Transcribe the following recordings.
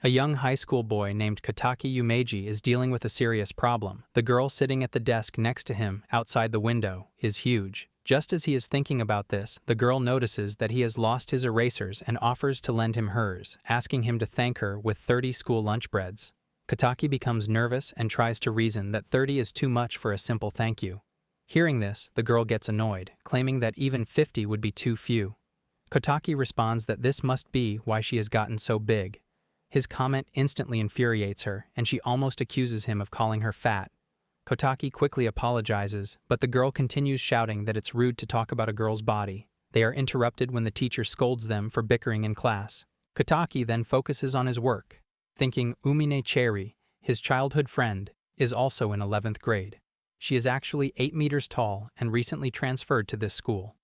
A young high school boy named Kotaki Yumeji is dealing with a serious problem. The girl sitting at the desk next to him, outside the window, is huge. Just as he is thinking about this, the girl notices that he has lost his erasers and offers to lend him hers, asking him to thank her with 30 school lunch breads. Kotaki becomes nervous and tries to reason that 30 is too much for a simple thank you. Hearing this, the girl gets annoyed, claiming that even 50 would be too few. Kotaki responds that this must be why she has gotten so big. His comment instantly infuriates her, and she almost accuses him of calling her fat. Kotaki quickly apologizes, but the girl continues shouting that it's rude to talk about a girl's body. They are interrupted when the teacher scolds them for bickering in class. Kotaki then focuses on his work, thinking Umine Cherry, his childhood friend, is also in 11th grade. She is actually 8 meters tall and recently transferred to this school.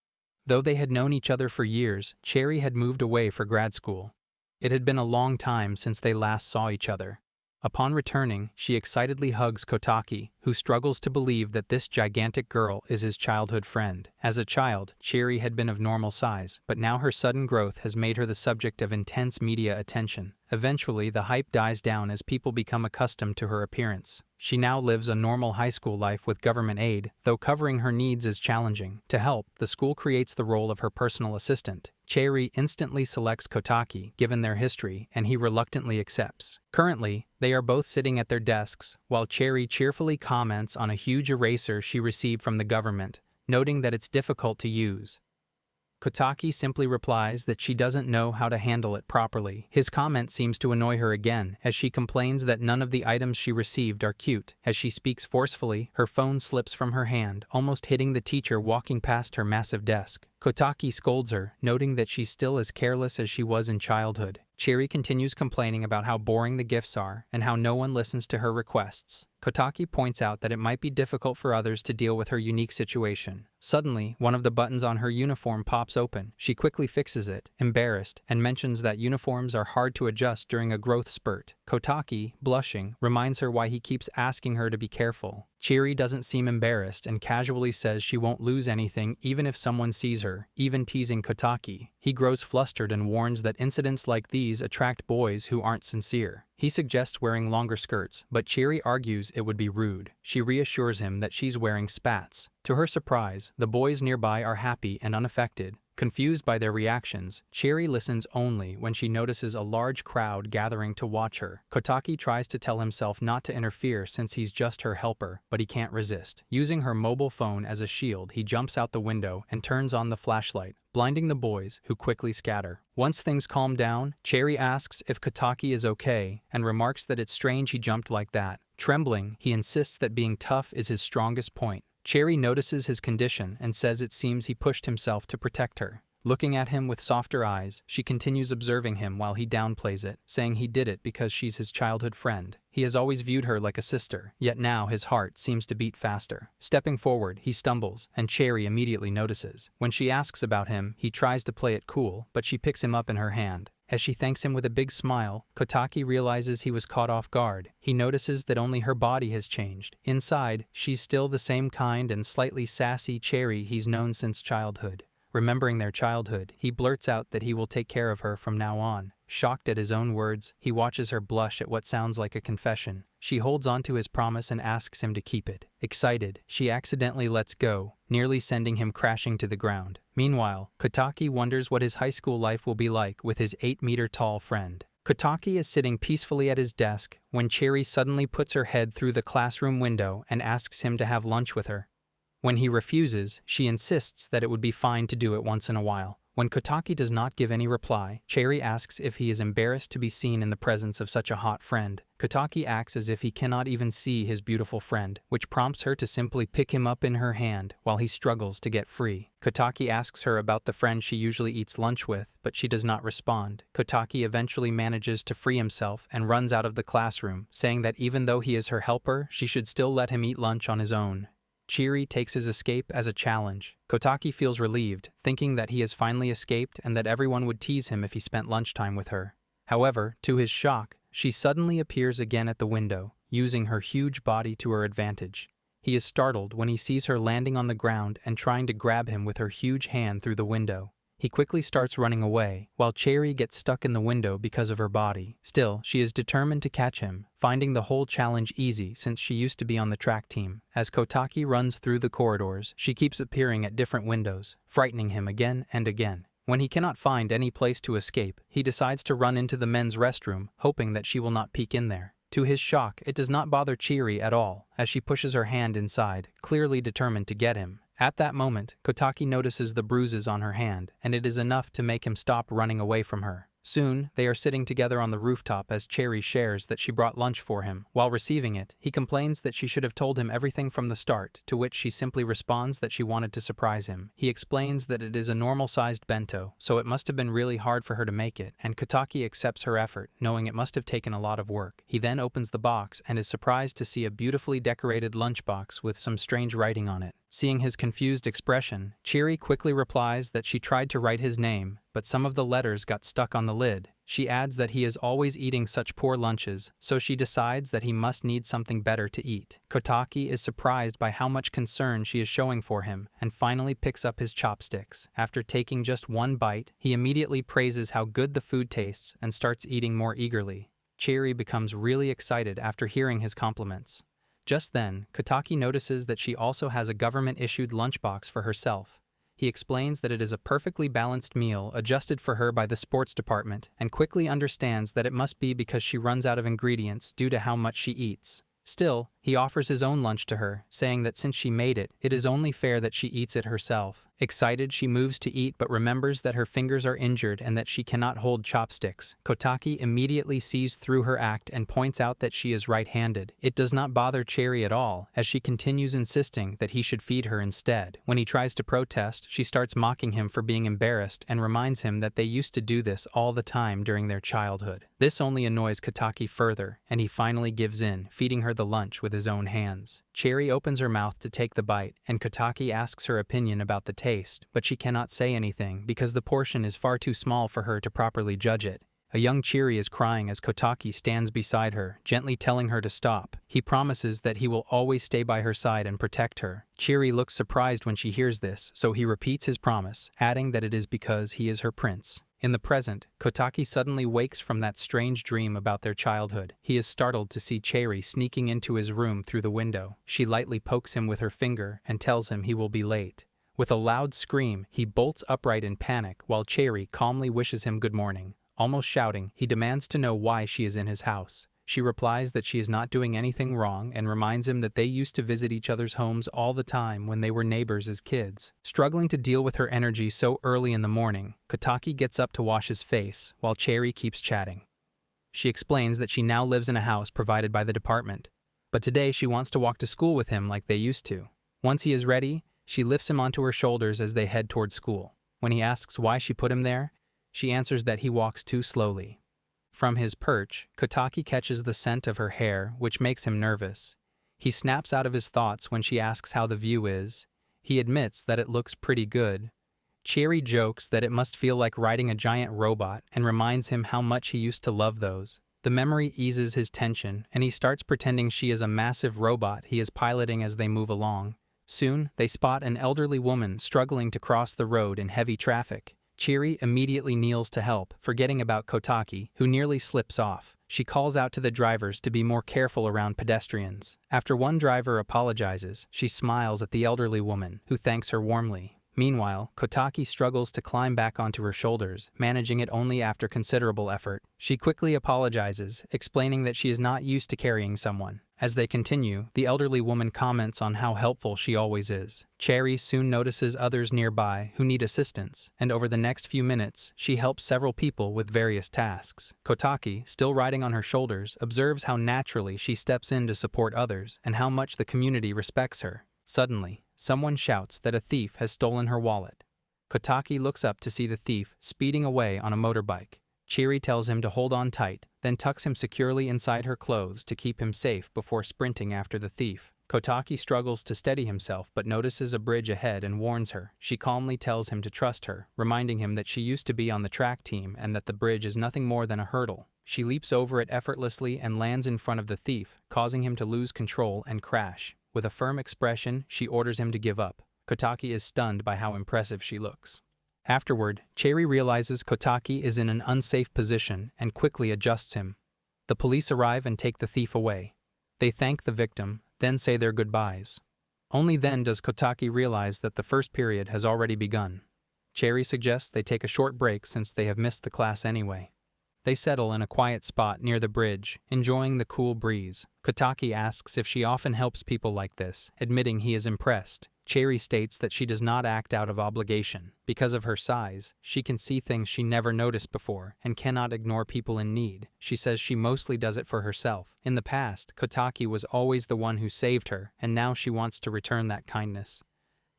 Though they had known each other for years, Cherry had moved away for grad school. It had been a long time since they last saw each other. Upon returning, she excitedly hugs Kotaki, who struggles to believe that this gigantic girl is his childhood friend. As a child, Cherry had been of normal size, but now her sudden growth has made her the subject of intense media attention. Eventually, the hype dies down as people become accustomed to her appearance. She now lives a normal high school life with government aid, though covering her needs is challenging. To help, the school creates the role of her personal assistant. Cherry instantly selects Kotaki, given their history, and he reluctantly accepts. Currently, they are both sitting at their desks, while Cherry cheerfully comments on a huge eraser she received from the government, noting that it's difficult to use. Kotaki simply replies that she doesn't know how to handle it properly. His comment seems to annoy her again, as she complains that none of the items she received are cute. As she speaks forcefully, her phone slips from her hand, almost hitting the teacher walking past her massive desk. Kotaki scolds her, noting that she's still as careless as she was in childhood. Cherry continues complaining about how boring the gifts are and how no one listens to her requests. Kotaki points out that it might be difficult for others to deal with her unique situation. Suddenly, one of the buttons on her uniform pops open. She quickly fixes it, embarrassed, and mentions that uniforms are hard to adjust during a growth spurt. Kotaki, blushing, reminds her why he keeps asking her to be careful. Cherry doesn't seem embarrassed and casually says she won't lose anything even if someone sees her, even teasing Kotaki. He grows flustered and warns that incidents like these attract boys who aren't sincere. He suggests wearing longer skirts, but Cherry argues it would be rude. She reassures him that she's wearing spats. To her surprise, the boys nearby are happy and unaffected. Confused by their reactions, Cherry listens only when she notices a large crowd gathering to watch her. Kotaki tries to tell himself not to interfere since he's just her helper, but he can't resist. Using her mobile phone as a shield, he jumps out the window and turns on the flashlight, blinding the boys, who quickly scatter. Once things calm down, Cherry asks if Kotaki is okay and remarks that it's strange he jumped like that. Trembling, he insists that being tough is his strongest point. Cherry notices his condition and says it seems he pushed himself to protect her. Looking at him with softer eyes, she continues observing him while he downplays it, saying he did it because she's his childhood friend. He has always viewed her like a sister, yet now his heart seems to beat faster. Stepping forward, he stumbles, and Cherry immediately notices. When she asks about him, he tries to play it cool, but she picks him up in her hand. As she thanks him with a big smile, Kotaki realizes he was caught off guard. He notices that only her body has changed. Inside, she's still the same kind and slightly sassy Cherry he's known since childhood. Remembering their childhood, he blurts out that he will take care of her from now on. Shocked at his own words, he watches her blush at what sounds like a confession. She holds on to his promise and asks him to keep it. Excited, she accidentally lets go, nearly sending him crashing to the ground. Meanwhile, Kotaki wonders what his high school life will be like with his 8-meter-tall friend. Kotaki is sitting peacefully at his desk when Cherry suddenly puts her head through the classroom window and asks him to have lunch with her. When he refuses, she insists that it would be fine to do it once in a while. When Kotaki does not give any reply, Cherry asks if he is embarrassed to be seen in the presence of such a hot friend. Kotaki acts as if he cannot even see his beautiful friend, which prompts her to simply pick him up in her hand while he struggles to get free. Kotaki asks her about the friend she usually eats lunch with, but she does not respond. Kotaki eventually manages to free himself and runs out of the classroom, saying that even though he is her helper, she should still let him eat lunch on his own. Cherry takes his escape as a challenge. Kotaki feels relieved, thinking that he has finally escaped and that everyone would tease him if he spent lunchtime with her. However, to his shock, she suddenly appears again at the window, using her huge body to her advantage. He is startled when he sees her landing on the ground and trying to grab him with her huge hand through the window. He quickly starts running away, while Cherry gets stuck in the window because of her body. Still, she is determined to catch him, finding the whole challenge easy since she used to be on the track team. As Kotaki runs through the corridors, she keeps appearing at different windows, frightening him again and again. When he cannot find any place to escape, he decides to run into the men's restroom, hoping that she will not peek in there. To his shock, it does not bother Chiri at all, as she pushes her hand inside, clearly determined to get him. At that moment, Kotaki notices the bruises on her hand, and it is enough to make him stop running away from her. Soon, they are sitting together on the rooftop as Cherry shares that she brought lunch for him. While receiving it, he complains that she should have told him everything from the start, to which she simply responds that she wanted to surprise him. He explains that it is a normal-sized bento, so it must have been really hard for her to make it, and Kotaki accepts her effort, knowing it must have taken a lot of work. He then opens the box and is surprised to see a beautifully decorated lunchbox with some strange writing on it. Seeing his confused expression, Chiri quickly replies that she tried to write his name, but some of the letters got stuck on the lid. She adds that he is always eating such poor lunches, so she decides that he must need something better to eat. Kotaki is surprised by how much concern she is showing for him, and finally picks up his chopsticks. After taking just one bite, he immediately praises how good the food tastes and starts eating more eagerly. Chiri becomes really excited after hearing his compliments. Just then, Kotaki notices that she also has a government-issued lunchbox for herself. He explains that it is a perfectly balanced meal adjusted for her by the sports department, and quickly understands that it must be because she runs out of ingredients due to how much she eats. Still, he offers his own lunch to her, saying that since she made it, it is only fair that she eats it herself. Excited, she moves to eat but remembers that her fingers are injured and that she cannot hold chopsticks. Kotaki immediately sees through her act and points out that she is right-handed. It does not bother Cherry at all, as she continues insisting that he should feed her instead. When he tries to protest, she starts mocking him for being embarrassed and reminds him that they used to do this all the time during their childhood. This only annoys Kotaki further, and he finally gives in, feeding her the lunch with his own hands. Cherry opens her mouth to take the bite, and Kotaki asks her opinion about the taste, but she cannot say anything because the portion is far too small for her to properly judge it. A young Chiri is crying as Kotaki stands beside her, gently telling her to stop. He promises that he will always stay by her side and protect her. Chiri looks surprised when she hears this, so he repeats his promise, adding that it is because he is her prince. In the present, Kotaki suddenly wakes from that strange dream about their childhood. He is startled to see Cherry sneaking into his room through the window. She lightly pokes him with her finger and tells him he will be late. With a loud scream, he bolts upright in panic while Cherry calmly wishes him good morning. Almost shouting, he demands to know why she is in his house. She replies that she is not doing anything wrong and reminds him that they used to visit each other's homes all the time when they were neighbors as kids. Struggling to deal with her energy so early in the morning, Kotaki gets up to wash his face, while Cherry keeps chatting. She explains that she now lives in a house provided by the department, but today she wants to walk to school with him like they used to. Once he is ready, she lifts him onto her shoulders as they head toward school. When he asks why she put him there, she answers that he walks too slowly. From his perch, Kotaki catches the scent of her hair, which makes him nervous. He snaps out of his thoughts when she asks how the view is. He admits that it looks pretty good. Cherry jokes that it must feel like riding a giant robot and reminds him how much he used to love those. The memory eases his tension, and he starts pretending she is a massive robot he is piloting as they move along. Soon, they spot an elderly woman struggling to cross the road in heavy traffic. Chiri immediately kneels to help, forgetting about Kotaki, who nearly slips off. She calls out to the drivers to be more careful around pedestrians. After one driver apologizes, she smiles at the elderly woman, who thanks her warmly. Meanwhile, Kotaki struggles to climb back onto her shoulders, managing it only after considerable effort. She quickly apologizes, explaining that she is not used to carrying someone. As they continue, the elderly woman comments on how helpful she always is. Cherry soon notices others nearby who need assistance, and over the next few minutes, she helps several people with various tasks. Kotaki, still riding on her shoulders, observes how naturally she steps in to support others and how much the community respects her. Suddenly, someone shouts that a thief has stolen her wallet. Kotaki looks up to see the thief speeding away on a motorbike. Chiri tells him to hold on tight, then tucks him securely inside her clothes to keep him safe before sprinting after the thief. Kotaki struggles to steady himself but notices a bridge ahead and warns her. She calmly tells him to trust her, reminding him that she used to be on the track team and that the bridge is nothing more than a hurdle. She leaps over it effortlessly and lands in front of the thief, causing him to lose control and crash. With a firm expression, she orders him to give up. Kotaki is stunned by how impressive she looks. Afterward, Cherry realizes Kotaki is in an unsafe position and quickly adjusts him. The police arrive and take the thief away. They thank the victim, then say their goodbyes. Only then does Kotaki realize that the first period has already begun. Cherry suggests they take a short break since they have missed the class anyway. They settle in a quiet spot near the bridge, enjoying the cool breeze. Kotaki asks if she often helps people like this, admitting he is impressed. Cherry states that she does not act out of obligation. Because of her size, she can see things she never noticed before and cannot ignore people in need. She says she mostly does it for herself. In the past, Kotaki was always the one who saved her, and now she wants to return that kindness.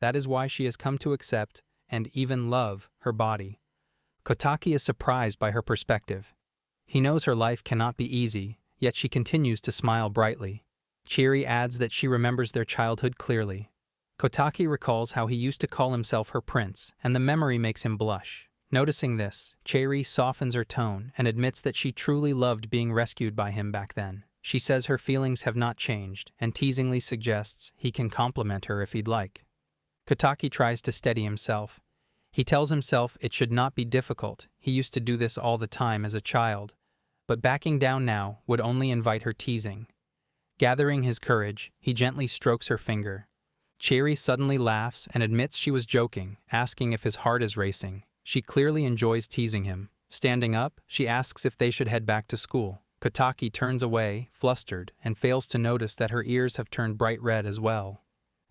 That is why she has come to accept, and even love, her body. Kotaki is surprised by her perspective. He knows her life cannot be easy, yet she continues to smile brightly. Cherry adds that she remembers their childhood clearly. Kotaki recalls how he used to call himself her prince, and the memory makes him blush. Noticing this, Cherry softens her tone and admits that she truly loved being rescued by him back then. She says her feelings have not changed, and teasingly suggests he can compliment her if he'd like. Kotaki tries to steady himself. He tells himself it should not be difficult, he used to do this all the time as a child, but backing down now would only invite her teasing. Gathering his courage, he gently strokes her finger. Cherry suddenly laughs and admits she was joking, asking if his heart is racing. She clearly enjoys teasing him. Standing up, she asks if they should head back to school. Kotaki turns away, flustered, and fails to notice that her ears have turned bright red as well.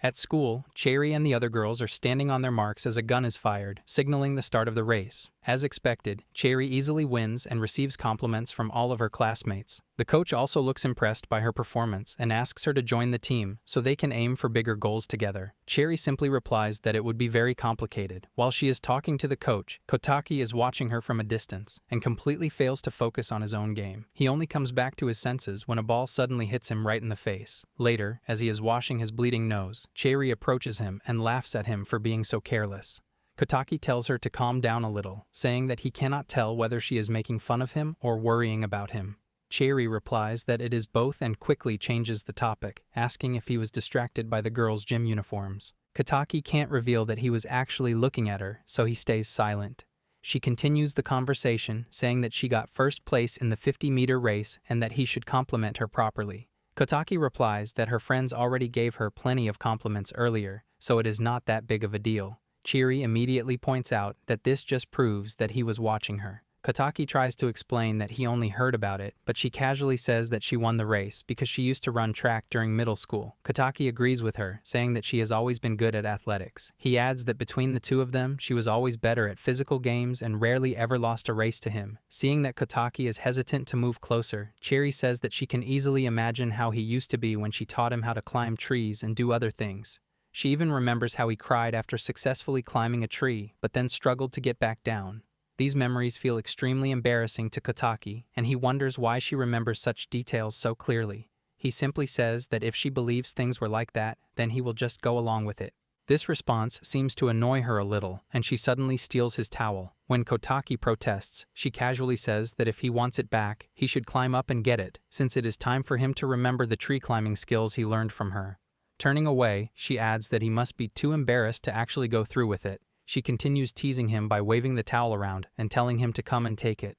At school, Cherry and the other girls are standing on their marks as a gun is fired, signaling the start of the race. As expected, Cherry easily wins and receives compliments from all of her classmates. The coach also looks impressed by her performance and asks her to join the team so they can aim for bigger goals together. Cherry simply replies that it would be very complicated. While she is talking to the coach, Kotaki is watching her from a distance and completely fails to focus on his own game. He only comes back to his senses when a ball suddenly hits him right in the face. Later, as he is washing his bleeding nose, Cherry approaches him and laughs at him for being so careless. Kotaki tells her to calm down a little, saying that he cannot tell whether she is making fun of him or worrying about him. Cherry replies that it is both and quickly changes the topic, asking if he was distracted by the girls' gym uniforms. Kotaki can't reveal that he was actually looking at her, so he stays silent. She continues the conversation, saying that she got first place in the 50-meter race and that he should compliment her properly. Kotaki replies that her friends already gave her plenty of compliments earlier, so it is not that big of a deal. Cherry immediately points out that this just proves that he was watching her. Kotaki tries to explain that he only heard about it, but she casually says that she won the race because she used to run track during middle school. Kotaki agrees with her, saying that she has always been good at athletics. He adds that between the two of them, she was always better at physical games and rarely ever lost a race to him. Seeing that Kotaki is hesitant to move closer, Cherry says that she can easily imagine how he used to be when she taught him how to climb trees and do other things. She even remembers how he cried after successfully climbing a tree, but then struggled to get back down. These memories feel extremely embarrassing to Kotaki, and he wonders why she remembers such details so clearly. He simply says that if she believes things were like that, then he will just go along with it. This response seems to annoy her a little, and she suddenly steals his towel. When Kotaki protests, she casually says that if he wants it back, he should climb up and get it, since it is time for him to remember the tree climbing skills he learned from her. Turning away, she adds that he must be too embarrassed to actually go through with it. She continues teasing him by waving the towel around and telling him to come and take it.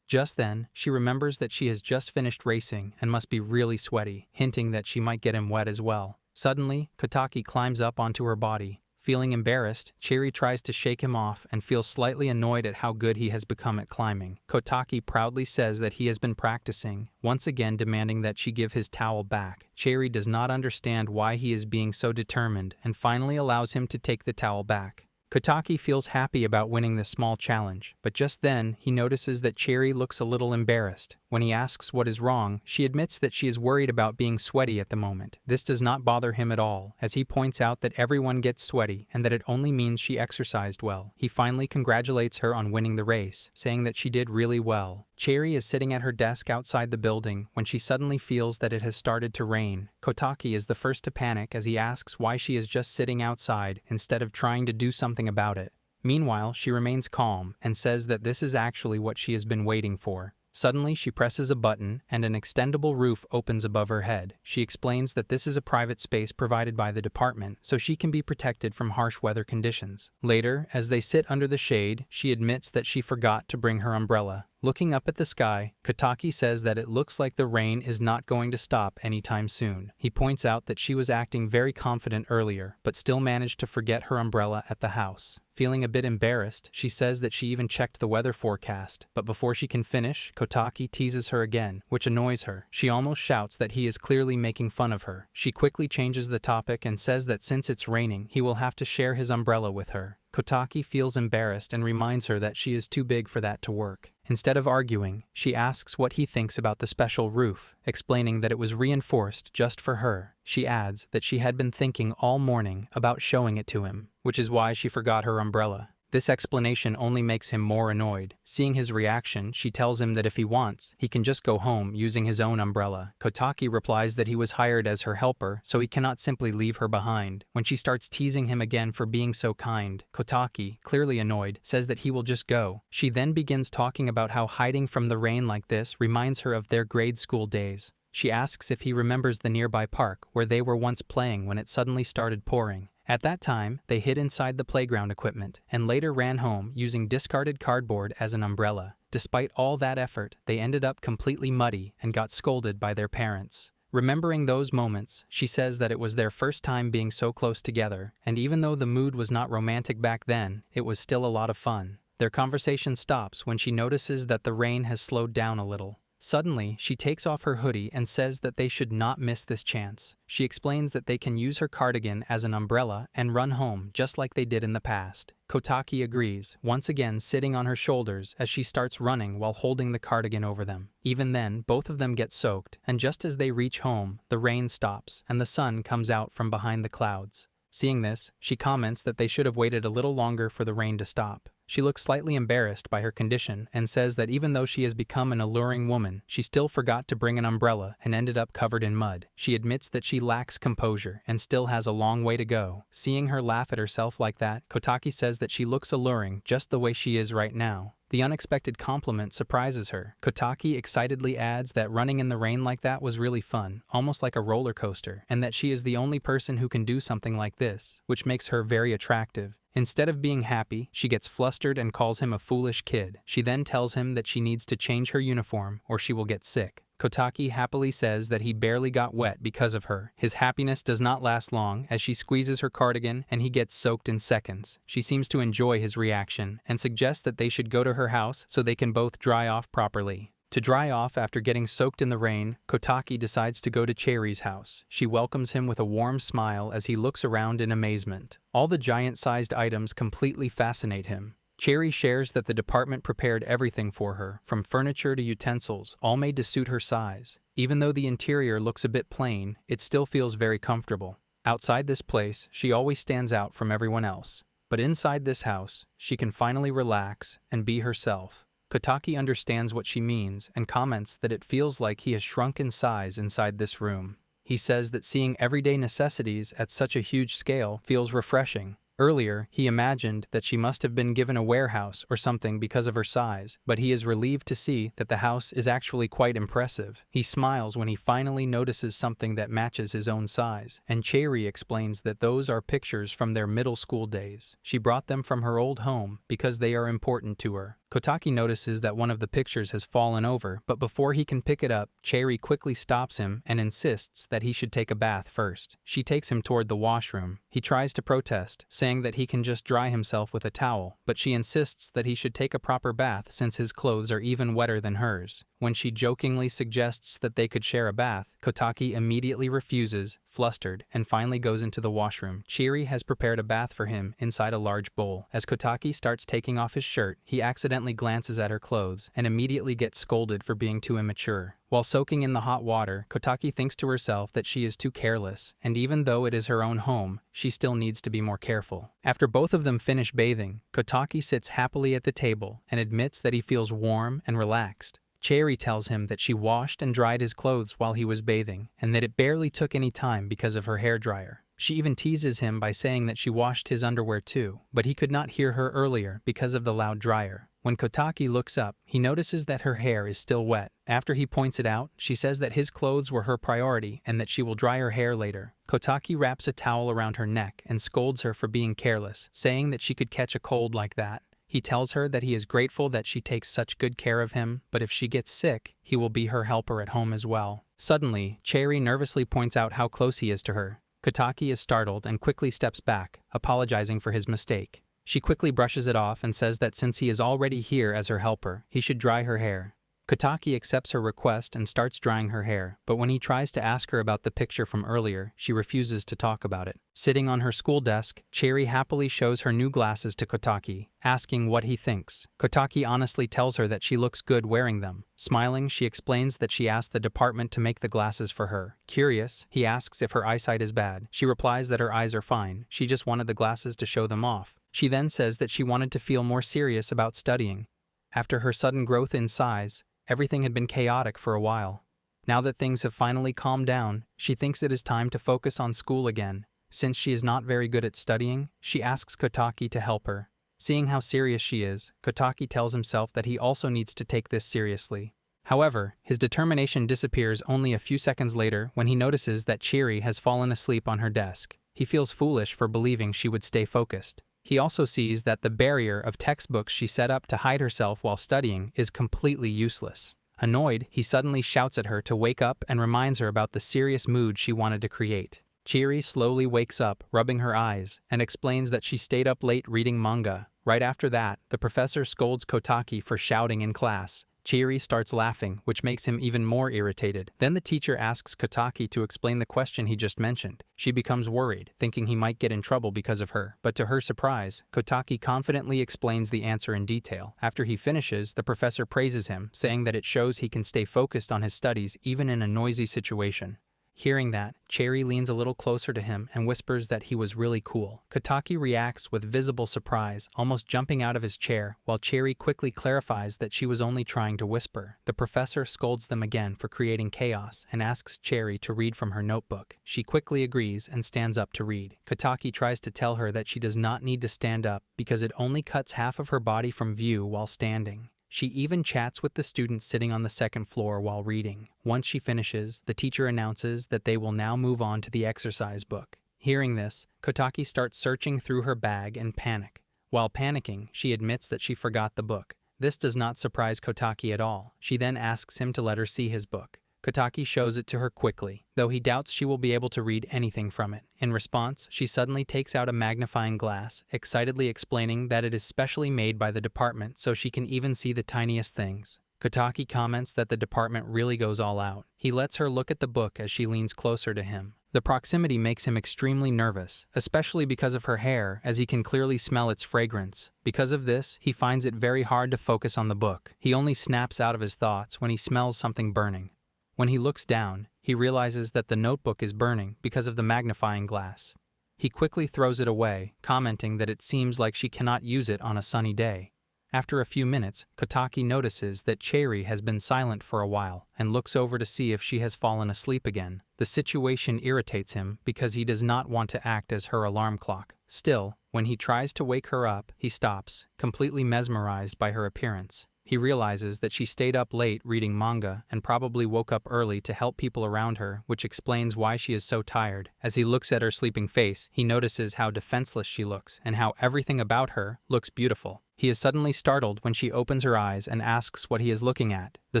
Just then, she remembers that she has just finished racing and must be really sweaty, hinting that she might get him wet as well. Suddenly, Kotaki climbs up onto her body. Feeling embarrassed, Cherry tries to shake him off and feels slightly annoyed at how good he has become at climbing. Kotaki proudly says that he has been practicing, once again demanding that she give his towel back. Cherry does not understand why he is being so determined and finally allows him to take the towel back. Kotaki feels happy about winning this small challenge, but just then he notices that Cherry looks a little embarrassed. When he asks what is wrong, she admits that she is worried about being sweaty at the moment. This does not bother him at all, as he points out that everyone gets sweaty and that it only means she exercised well. He finally congratulates her on winning the race, saying that she did really well. Cherry is sitting at her desk outside the building when she suddenly feels that it has started to rain. Kotaki is the first to panic as he asks why she is just sitting outside instead of trying to do something about it. Meanwhile, she remains calm and says that this is actually what she has been waiting for. Suddenly, she presses a button and an extendable roof opens above her head. She explains that this is a private space provided by the department so she can be protected from harsh weather conditions. Later, as they sit under the shade, she admits that she forgot to bring her umbrella. Looking up at the sky, Kotaki says that it looks like the rain is not going to stop anytime soon. He points out that she was acting very confident earlier, but still managed to forget her umbrella at the house. Feeling a bit embarrassed, she says that she even checked the weather forecast, but before she can finish, Kotaki teases her again, which annoys her. She almost shouts that he is clearly making fun of her. She quickly changes the topic and says that since it's raining, he will have to share his umbrella with her. Kotaki feels embarrassed and reminds her that she is too big for that to work. Instead of arguing, she asks what he thinks about the special roof, explaining that it was reinforced just for her. She adds that she had been thinking all morning about showing it to him, which is why she forgot her umbrella. This explanation only makes him more annoyed. Seeing his reaction, she tells him that if he wants, he can just go home using his own umbrella. Kotaki replies that he was hired as her helper, so he cannot simply leave her behind. When she starts teasing him again for being so kind, Kotaki, clearly annoyed, says that he will just go. She then begins talking about how hiding from the rain like this reminds her of their grade school days. She asks if he remembers the nearby park where they were once playing when it suddenly started pouring. At that time, they hid inside the playground equipment and later ran home using discarded cardboard as an umbrella. Despite all that effort, they ended up completely muddy and got scolded by their parents. Remembering those moments, she says that it was their first time being so close together, and even though the mood was not romantic back then, it was still a lot of fun. Their conversation stops when she notices that the rain has slowed down a little. Suddenly, she takes off her hoodie and says that they should not miss this chance. She explains that they can use her cardigan as an umbrella and run home just like they did in the past. Kotaki agrees, once again sitting on her shoulders as she starts running while holding the cardigan over them. Even then, both of them get soaked, and just as they reach home, the rain stops and the sun comes out from behind the clouds. Seeing this, she comments that they should have waited a little longer for the rain to stop. She looks slightly embarrassed by her condition and says that even though she has become an alluring woman, she still forgot to bring an umbrella and ended up covered in mud. She admits that she lacks composure and still has a long way to go. Seeing her laugh at herself like that, Kotaki says that she looks alluring just the way she is right now. The unexpected compliment surprises her. Kotaki excitedly adds that running in the rain like that was really fun, almost like a roller coaster, and that she is the only person who can do something like this, which makes her very attractive. Instead of being happy, she gets flustered and calls him a foolish kid. She then tells him that she needs to change her uniform or she will get sick. Kotaki happily says that he barely got wet because of her. His happiness does not last long as she squeezes her cardigan and he gets soaked in seconds. She seems to enjoy his reaction and suggests that they should go to her house so they can both dry off properly. To dry off after getting soaked in the rain, Kotaki decides to go to Cherry's house. She welcomes him with a warm smile as he looks around in amazement. All the giant-sized items completely fascinate him. Cherry shares that the department prepared everything for her, from furniture to utensils, all made to suit her size. Even though the interior looks a bit plain, it still feels very comfortable. Outside this place, she always stands out from everyone else. But inside this house, she can finally relax and be herself. Kotaki understands what she means and comments that it feels like he has shrunk in size inside this room. He says that seeing everyday necessities at such a huge scale feels refreshing. Earlier, he imagined that she must have been given a warehouse or something because of her size, but he is relieved to see that the house is actually quite impressive. He smiles when he finally notices something that matches his own size, and Cherry explains that those are pictures from their middle school days. She brought them from her old home because they are important to her. Kotaki notices that one of the pictures has fallen over, but before he can pick it up, Cherry quickly stops him and insists that he should take a bath first. She takes him toward the washroom. He tries to protest, saying that he can just dry himself with a towel, but she insists that he should take a proper bath since his clothes are even wetter than hers. When she jokingly suggests that they could share a bath, Kotaki immediately refuses, flustered, and finally goes into the washroom. Cherry has prepared a bath for him inside a large bowl. As Kotaki starts taking off his shirt, he accidentally glances at her clothes and immediately gets scolded for being too immature. While soaking in the hot water, Kotaki thinks to herself that she is too careless, and even though it is her own home, she still needs to be more careful. After both of them finish bathing, Kotaki sits happily at the table and admits that he feels warm and relaxed. Cherry tells him that she washed and dried his clothes while he was bathing, and that it barely took any time because of her hairdryer. She even teases him by saying that she washed his underwear too, but he could not hear her earlier because of the loud dryer. When Kotaki looks up, he notices that her hair is still wet. After he points it out, she says that his clothes were her priority and that she will dry her hair later. Kotaki wraps a towel around her neck and scolds her for being careless, saying that she could catch a cold like that. He tells her that he is grateful that she takes such good care of him, but if she gets sick, he will be her helper at home as well. Suddenly, Cherry nervously points out how close he is to her. Kotaki is startled and quickly steps back, apologizing for his mistake. She quickly brushes it off and says that since he is already here as her helper, he should dry her hair. Kotaki accepts her request and starts drying her hair, but when he tries to ask her about the picture from earlier, she refuses to talk about it. Sitting on her school desk, Cherry happily shows her new glasses to Kotaki, asking what he thinks. Kotaki honestly tells her that she looks good wearing them. Smiling, she explains that she asked the department to make the glasses for her. Curious, he asks if her eyesight is bad. She replies that her eyes are fine, she just wanted the glasses to show them off. She then says that she wanted to feel more serious about studying. After her sudden growth in size, everything had been chaotic for a while. Now that things have finally calmed down, she thinks it is time to focus on school again. Since she is not very good at studying, she asks Kotaki to help her. Seeing how serious she is, Kotaki tells himself that he also needs to take this seriously. However, his determination disappears only a few seconds later when he notices that Cherry has fallen asleep on her desk. He feels foolish for believing she would stay focused. He also sees that the barrier of textbooks she set up to hide herself while studying is completely useless. Annoyed, he suddenly shouts at her to wake up and reminds her about the serious mood she wanted to create. Cherry slowly wakes up, rubbing her eyes, and explains that she stayed up late reading manga. Right after that, the professor scolds Kotaki for shouting in class. Cherry starts laughing, which makes him even more irritated. Then the teacher asks Kotaki to explain the question he just mentioned. She becomes worried, thinking he might get in trouble because of her. But to her surprise, Kotaki confidently explains the answer in detail. After he finishes, the professor praises him, saying that it shows he can stay focused on his studies even in a noisy situation. Hearing that, Cherry leans a little closer to him and whispers that he was really cool. Kotaki reacts with visible surprise, almost jumping out of his chair, while Cherry quickly clarifies that she was only trying to whisper. The professor scolds them again for creating chaos and asks Cherry to read from her notebook. She quickly agrees and stands up to read. Kotaki tries to tell her that she does not need to stand up because it only cuts half of her body from view while standing. She even chats with the students sitting on the second floor while reading. Once she finishes, the teacher announces that they will now move on to the exercise book. Hearing this, Kotaki starts searching through her bag and panic. While panicking, she admits that she forgot the book. This does not surprise Kotaki at all. She then asks him to let her see his book. Kotaki shows it to her quickly, though he doubts she will be able to read anything from it. In response, she suddenly takes out a magnifying glass, excitedly explaining that it is specially made by the department so she can even see the tiniest things. Kotaki comments that the department really goes all out. He lets her look at the book as she leans closer to him. The proximity makes him extremely nervous, especially because of her hair, as he can clearly smell its fragrance. Because of this, he finds it very hard to focus on the book. He only snaps out of his thoughts when he smells something burning. When he looks down, he realizes that the notebook is burning because of the magnifying glass. He quickly throws it away, commenting that it seems like she cannot use it on a sunny day. After a few minutes, Kotaki notices that Cherry has been silent for a while and looks over to see if she has fallen asleep again. The situation irritates him because he does not want to act as her alarm clock. Still, when he tries to wake her up, he stops, completely mesmerized by her appearance. He realizes that she stayed up late reading manga and probably woke up early to help people around her, which explains why she is so tired. As he looks at her sleeping face, he notices how defenseless she looks and how everything about her looks beautiful. He is suddenly startled when she opens her eyes and asks what he is looking at. The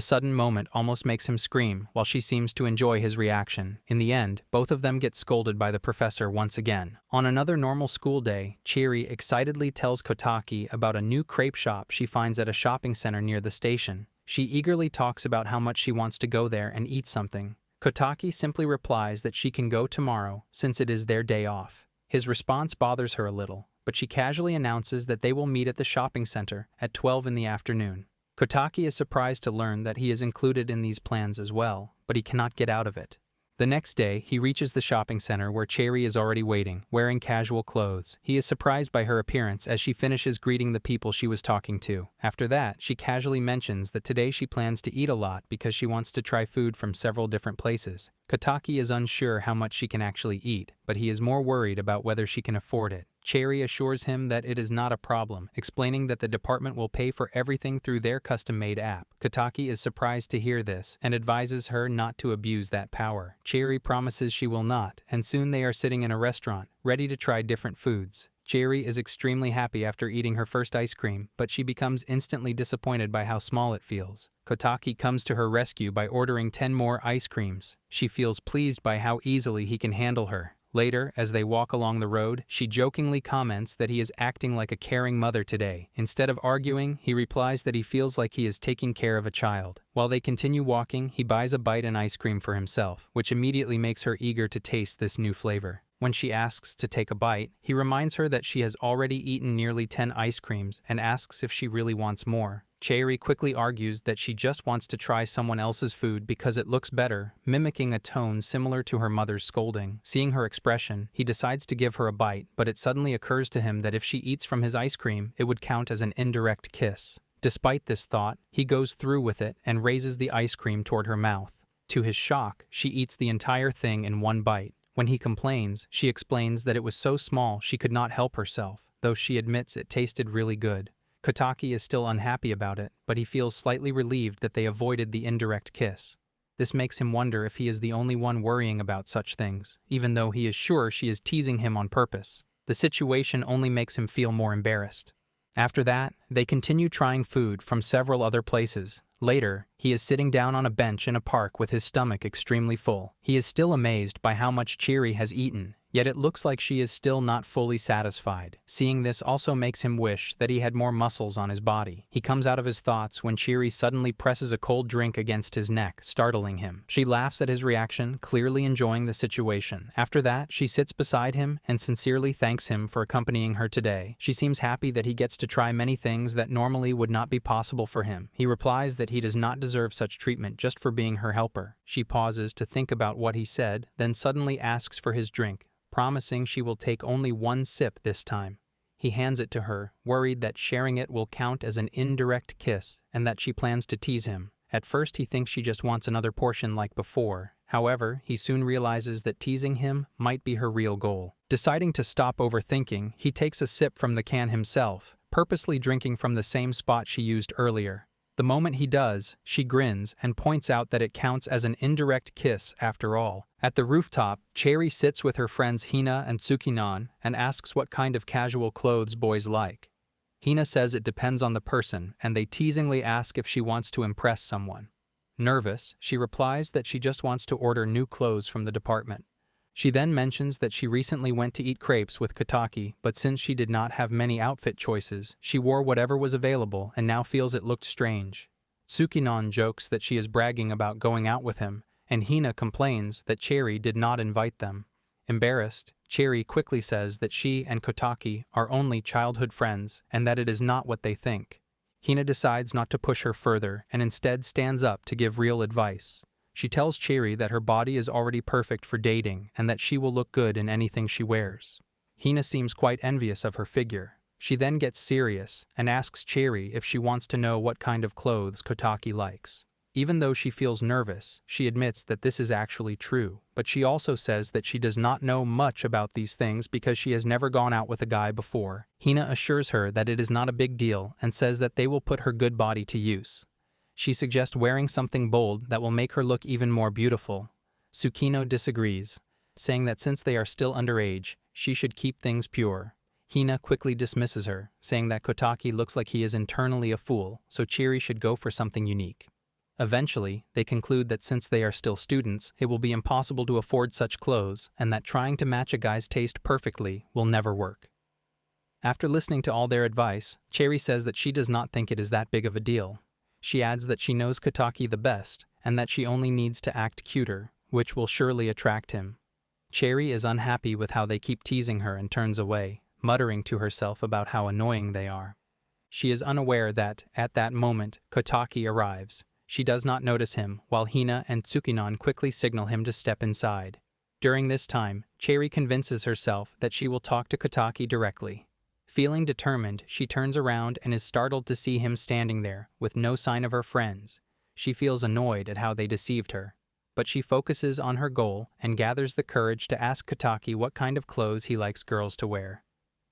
sudden moment almost makes him scream, while she seems to enjoy his reaction. In the end, both of them get scolded by the professor once again. On another normal school day, Cherry excitedly tells Kotaki about a new crepe shop she finds at a shopping center near the station. She eagerly talks about how much she wants to go there and eat something. Kotaki simply replies that she can go tomorrow since it is their day off. His response bothers her a little, but she casually announces that they will meet at the shopping center at 12 in the afternoon. Kotaki is surprised to learn that he is included in these plans as well, but he cannot get out of it. The next day, he reaches the shopping center where Cherry is already waiting, wearing casual clothes. He is surprised by her appearance as she finishes greeting the people she was talking to. After that, she casually mentions that today she plans to eat a lot because she wants to try food from several different places. Kotaki is unsure how much she can actually eat, but he is more worried about whether she can afford it. Cherry assures him that it is not a problem, explaining that the department will pay for everything through their custom-made app. Kotaki is surprised to hear this and advises her not to abuse that power. Cherry promises she will not, and soon they are sitting in a restaurant, ready to try different foods. Cherry is extremely happy after eating her first ice cream, but she becomes instantly disappointed by how small it feels. Kotaki comes to her rescue by ordering 10 more ice creams. She feels pleased by how easily he can handle her. Later, as they walk along the road, she jokingly comments that he is acting like a caring mother today. Instead of arguing, he replies that he feels like he is taking care of a child. While they continue walking, he buys a bite and ice cream for himself, which immediately makes her eager to taste this new flavor. When she asks to take a bite, he reminds her that she has already eaten nearly 10 ice creams and asks if she really wants more. Cherry quickly argues that she just wants to try someone else's food because it looks better, mimicking a tone similar to her mother's scolding. Seeing her expression, he decides to give her a bite, but it suddenly occurs to him that if she eats from his ice cream, it would count as an indirect kiss. Despite this thought, he goes through with it and raises the ice cream toward her mouth. To his shock, she eats the entire thing in one bite. When he complains, she explains that it was so small she could not help herself, though she admits it tasted really good. Kotaki is still unhappy about it, but he feels slightly relieved that they avoided the indirect kiss. This makes him wonder if he is the only one worrying about such things, even though he is sure she is teasing him on purpose. The situation only makes him feel more embarrassed. After that, they continue trying food from several other places. Later, he is sitting down on a bench in a park with his stomach extremely full. He is still amazed by how much Cherry has eaten, yet it looks like she is still not fully satisfied. Seeing this also makes him wish that he had more muscles on his body. He comes out of his thoughts when Cherry suddenly presses a cold drink against his neck, startling him. She laughs at his reaction, clearly enjoying the situation. After that, she sits beside him and sincerely thanks him for accompanying her today. She seems happy that he gets to try many things that normally would not be possible for him. He replies that he does not deserve such treatment just for being her helper. She pauses to think about what he said, then suddenly asks for his drink, promising she will take only one sip this time. He hands it to her, worried that sharing it will count as an indirect kiss and that she plans to tease him. At first he thinks she just wants another portion like before. However, he soon realizes that teasing him might be her real goal. Deciding to stop overthinking, he takes a sip from the can himself, purposely drinking from the same spot she used earlier. The moment he does, she grins and points out that it counts as an indirect kiss after all. At the rooftop, Cherry sits with her friends Hina and Tsukinon and asks what kind of casual clothes boys like. Hina says it depends on the person, and they teasingly ask if she wants to impress someone. Nervous, she replies that she just wants to order new clothes from the department. She then mentions that she recently went to eat crepes with Kotaki, but since she did not have many outfit choices, she wore whatever was available and now feels it looked strange. Tsukinon jokes that she is bragging about going out with him, and Hina complains that Cherry did not invite them. Embarrassed, Cherry quickly says that she and Kotaki are only childhood friends and that it is not what they think. Hina decides not to push her further and instead stands up to give real advice. She tells Cherry that her body is already perfect for dating and that she will look good in anything she wears. Hina seems quite envious of her figure. She then gets serious and asks Cherry if she wants to know what kind of clothes Kotaki likes. Even though she feels nervous, she admits that this is actually true, but she also says that she does not know much about these things because she has never gone out with a guy before. Hina assures her that it is not a big deal and says that they will put her good body to use. She suggests wearing something bold that will make her look even more beautiful. Tsukino disagrees, saying that since they are still underage, she should keep things pure. Hina quickly dismisses her, saying that Kotaki looks like he is internally a fool, so Cherry should go for something unique. Eventually, they conclude that since they are still students, it will be impossible to afford such clothes, and that trying to match a guy's taste perfectly will never work. After listening to all their advice, Cherry says that she does not think it is that big of a deal. She adds that she knows Kotaki the best, and that she only needs to act cuter, which will surely attract him. Cherry is unhappy with how they keep teasing her and turns away, muttering to herself about how annoying they are. She is unaware that, at that moment, Kotaki arrives. She does not notice him, while Hina and Tsukinon quickly signal him to step inside. During this time, Cherry convinces herself that she will talk to Kotaki directly. Feeling determined, she turns around and is startled to see him standing there, with no sign of her friends. She feels annoyed at how they deceived her. but she focuses on her goal and gathers the courage to ask Kotaki what kind of clothes he likes girls to wear.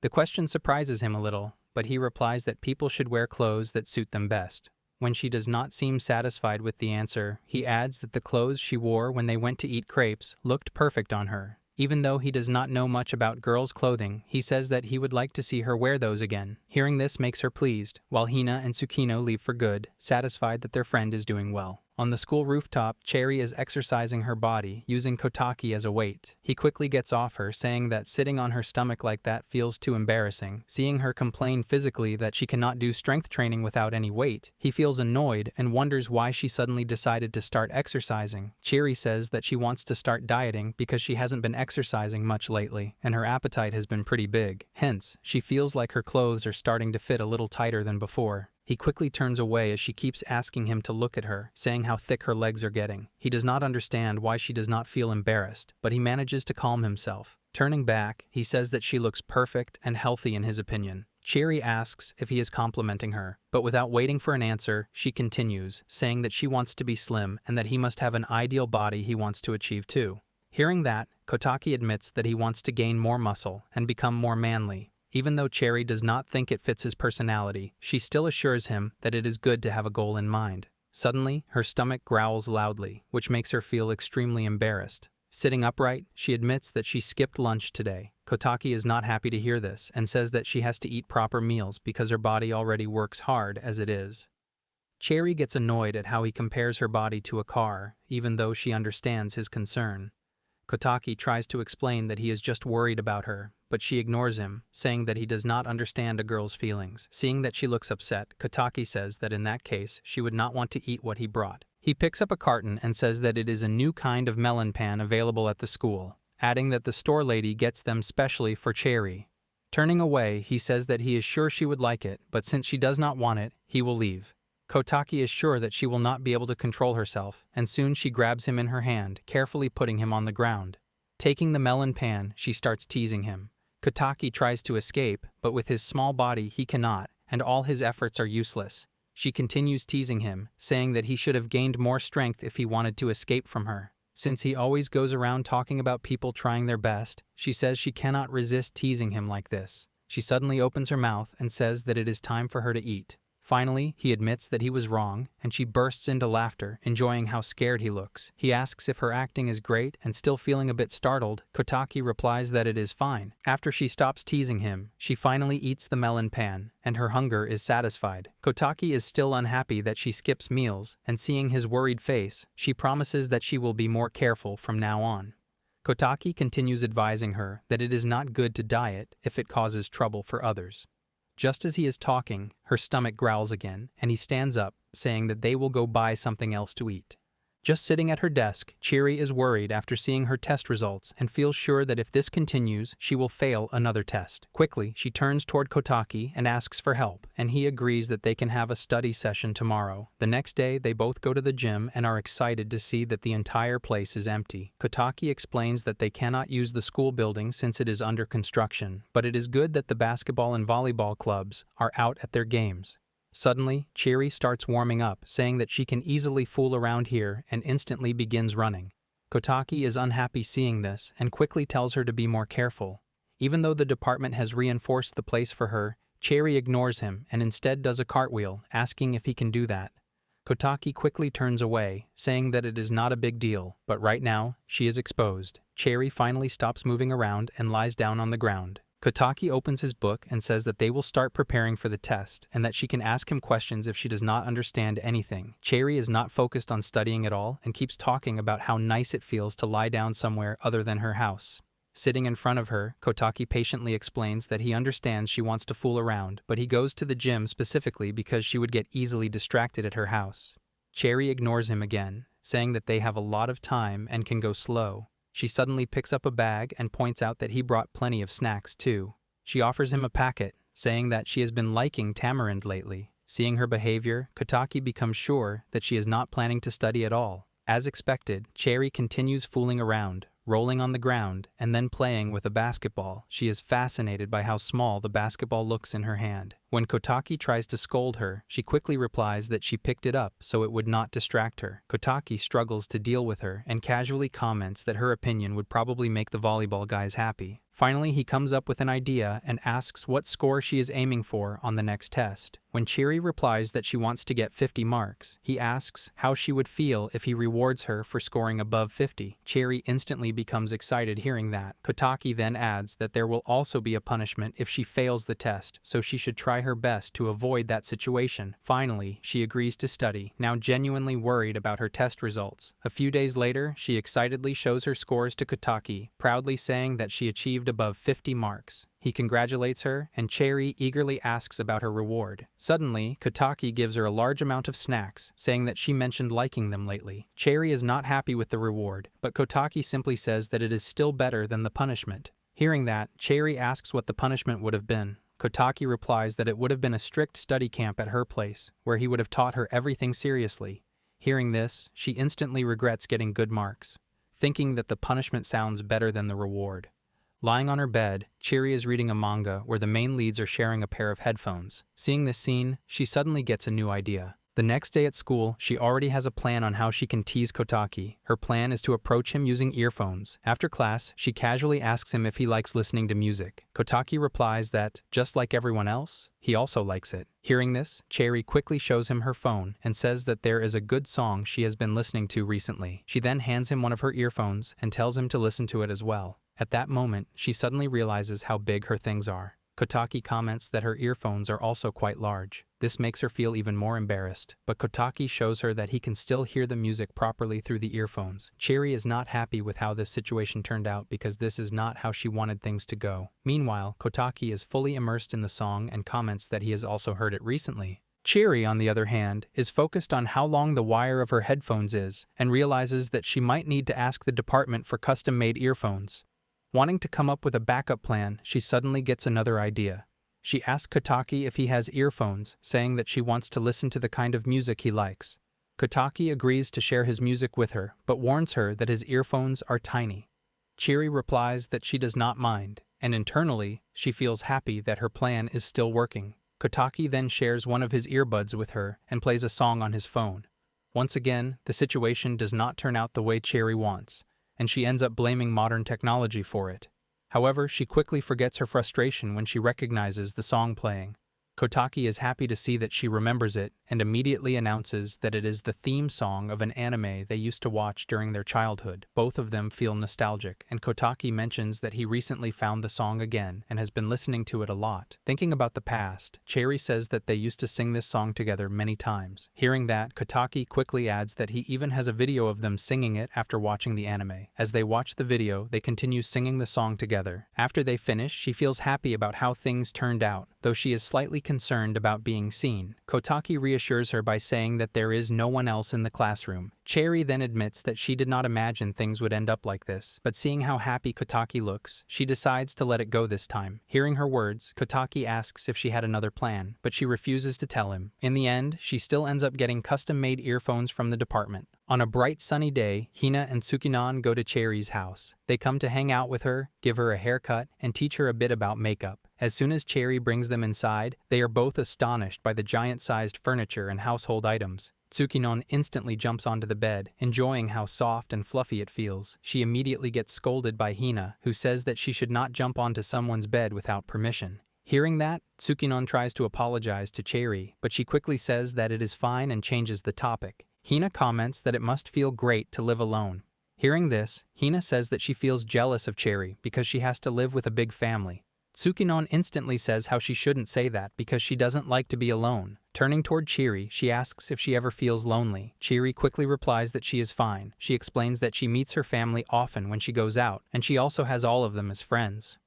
The question surprises him a little, but he replies that people should wear clothes that suit them best. When she does not seem satisfied with the answer, he adds that the clothes she wore when they went to eat crepes looked perfect on her. Even though he does not know much about girls' clothing, he says that he would like to see her wear those again. Hearing this makes her pleased, while Hina and Tsukino leave for good, satisfied that their friend is doing well. On the school rooftop, Cherry is exercising her body, using Kotaki as a weight. He quickly gets off her, saying that sitting on her stomach like that feels too embarrassing. Seeing her complain physically that she cannot do strength training without any weight, he feels annoyed and wonders why she suddenly decided to start exercising. Cherry says that she wants to start dieting because she hasn't been exercising much lately, and her appetite has been pretty big. Hence, she feels like her clothes are starting to fit a little tighter than before. He quickly turns away as she keeps asking him to look at her, saying how thick her legs are getting. He does not understand why she does not feel embarrassed, but he manages to calm himself. Turning back, he says that she looks perfect and healthy in his opinion. Cherry asks if he is complimenting her, but without waiting for an answer, she continues, saying that she wants to be slim and that he must have an ideal body he wants to achieve too. Hearing that, Kotaki admits that he wants to gain more muscle and become more manly. Even though Cherry does not think it fits his personality, she still assures him that it is good to have a goal in mind. Suddenly, her stomach growls loudly, which makes her feel extremely embarrassed. Sitting upright, she admits that she skipped lunch today. Kotaki is not happy to hear this and says that she has to eat proper meals because her body already works hard as it is. Cherry gets annoyed at how he compares her body to a car, even though she understands his concern. Kotaki tries to explain that he is just worried about her, but she ignores him, saying that he does not understand a girl's feelings. Seeing that she looks upset, Kotaki says that in that case, she would not want to eat what he brought. He picks up a carton and says that it is a new kind of melon pan available at the school, adding that the store lady gets them specially for Cherry. Turning away, he says that he is sure she would like it, but since she does not want it, he will leave. Kotaki is sure that she will not be able to control herself, and soon she grabs him in her hand, carefully putting him on the ground. Taking the melon pan, she starts teasing him. Kotaki tries to escape, but with his small body he cannot, and all his efforts are useless. She continues teasing him, saying that he should have gained more strength if he wanted to escape from her. Since he always goes around talking about people trying their best, she says she cannot resist teasing him like this. She suddenly opens her mouth and says that it is time for her to eat. Finally, he admits that he was wrong, and she bursts into laughter, enjoying how scared he looks. He asks if her acting is great, and still feeling a bit startled, Kotaki replies that it is fine. After she stops teasing him, she finally eats the melon pan, and her hunger is satisfied. Kotaki is still unhappy that she skips meals, and seeing his worried face, she promises that she will be more careful from now on. Kotaki continues advising her that it is not good to diet if it causes trouble for others. Just as he is talking, her stomach growls again, and he stands up, saying that they will go buy something else to eat. Just sitting at her desk, Cherry is worried after seeing her test results and feels sure that if this continues, she will fail another test. Quickly, she turns toward Kotaki and asks for help, and he agrees that they can have a study session tomorrow. The next day, they both go to the gym and are excited to see that the entire place is empty. Kotaki explains that they cannot use the school building since it is under construction, but it is good that the basketball and volleyball clubs are out at their games. Suddenly, Cherry starts warming up, saying that she can easily fool around here and instantly begins running. Kotaki is unhappy seeing this and quickly tells her to be more careful. Even though the department has reinforced the place for her, Cherry ignores him and instead does a cartwheel, asking if he can do that. Kotaki quickly turns away, saying that it is not a big deal, but right now, she is exposed. Cherry finally stops moving around and lies down on the ground. Kotaki opens his book and says that they will start preparing for the test and that she can ask him questions if she does not understand anything. Cherry is not focused on studying at all and keeps talking about how nice it feels to lie down somewhere other than her house. Sitting in front of her, Kotaki patiently explains that he understands she wants to fool around, but he goes to the gym specifically because she would get easily distracted at her house. Cherry ignores him again, saying that they have a lot of time and can go slow. She suddenly picks up a bag and points out that he brought plenty of snacks too. She offers him a packet, saying that she has been liking tamarind lately. Seeing her behavior, Kotaki becomes sure that she is not planning to study at all. As expected, Cherry continues fooling around, rolling on the ground, and then playing with a basketball. She is fascinated by how small the basketball looks in her hand. When Kotaki tries to scold her, she quickly replies that she picked it up so it would not distract her. Kotaki struggles to deal with her and casually comments that her opinion would probably make the volleyball guys happy. Finally, he comes up with an idea and asks what score she is aiming for on the next test. When Cherry replies that she wants to get 50 marks, he asks how she would feel if he rewards her for scoring above 50. Cherry instantly becomes excited hearing that. Kotaki then adds that there will also be a punishment if she fails the test, so she should try her best to avoid that situation. Finally, she agrees to study, now genuinely worried about her test results. A few days later, she excitedly shows her scores to Kotaki, proudly saying that she achieved above 50 marks. He congratulates her, and Cherry eagerly asks about her reward. Suddenly, Kotaki gives her a large amount of snacks, saying that she mentioned liking them lately. Cherry is not happy with the reward, but Kotaki simply says that it is still better than the punishment. Hearing that, Cherry asks what the punishment would have been. Kotaki replies that it would have been a strict study camp at her place, where he would have taught her everything seriously. Hearing this, she instantly regrets getting good marks, thinking that the punishment sounds better than the reward. Lying on her bed, Cherry is reading a manga where the main leads are sharing a pair of headphones. Seeing this scene, she suddenly gets a new idea. The next day at school, she already has a plan on how she can tease Kotaki. Her plan is to approach him using earphones. After class, she casually asks him if he likes listening to music. Kotaki replies that, just like everyone else, he also likes it. Hearing this, Cherry quickly shows him her phone and says that there is a good song she has been listening to recently. She then hands him one of her earphones and tells him to listen to it as well. At that moment, she suddenly realizes how big her things are. Kotaki comments that her earphones are also quite large. This makes her feel even more embarrassed, but Kotaki shows her that he can still hear the music properly through the earphones. Cherry is not happy with how this situation turned out because this is not how she wanted things to go. Meanwhile, Kotaki is fully immersed in the song and comments that he has also heard it recently. Cherry, on the other hand, is focused on how long the wire of her headphones is and realizes that she might need to ask the department for custom-made earphones. Wanting to come up with a backup plan, she suddenly gets another idea. She asks Kotaki if he has earphones, saying that she wants to listen to the kind of music he likes. Kotaki agrees to share his music with her, but warns her that his earphones are tiny. Cherry replies that she does not mind, and internally, she feels happy that her plan is still working. Kotaki then shares one of his earbuds with her and plays a song on his phone. Once again, the situation does not turn out the way Cherry wants, and she ends up blaming modern technology for it. However, she quickly forgets her frustration when she recognizes the song playing. Kotaki is happy to see that she remembers it and immediately announces that it is the theme song of an anime they used to watch during their childhood. Both of them feel nostalgic, and Kotaki mentions that he recently found the song again and has been listening to it a lot. Thinking about the past, Cherry says that they used to sing this song together many times. Hearing that, Kotaki quickly adds that he even has a video of them singing it after watching the anime. As they watch the video, they continue singing the song together. After they finish, she feels happy about how things turned out, though she is slightly concerned about being seen. Kotaki reassures her by saying that there is no one else in the classroom. Cherry then admits that she did not imagine things would end up like this, but seeing how happy Kotaki looks, she decides to let it go this time. Hearing her words, Kotaki asks if she had another plan, but she refuses to tell him. In the end, she still ends up getting custom-made earphones from the department. On a bright sunny day, Hina and Tsukinon go to Cherry's house. They come to hang out with her, give her a haircut, and teach her a bit about makeup. As soon as Cherry brings them inside, they are both astonished by the giant-sized furniture and household items. Tsukinon instantly jumps onto the bed, enjoying how soft and fluffy it feels. She immediately gets scolded by Hina, who says that she should not jump onto someone's bed without permission. Hearing that, Tsukinon tries to apologize to Cherry, but she quickly says that it is fine and changes the topic. Hina comments that it must feel great to live alone. Hearing this, Hina says that she feels jealous of Cherry because she has to live with a big family. Tsukinon instantly says how she shouldn't say that because she doesn't like to be alone. Turning toward Cherry, she asks if she ever feels lonely. Cherry quickly replies that she is fine. She explains that she meets her family often when she goes out, and she also has all of them as friends.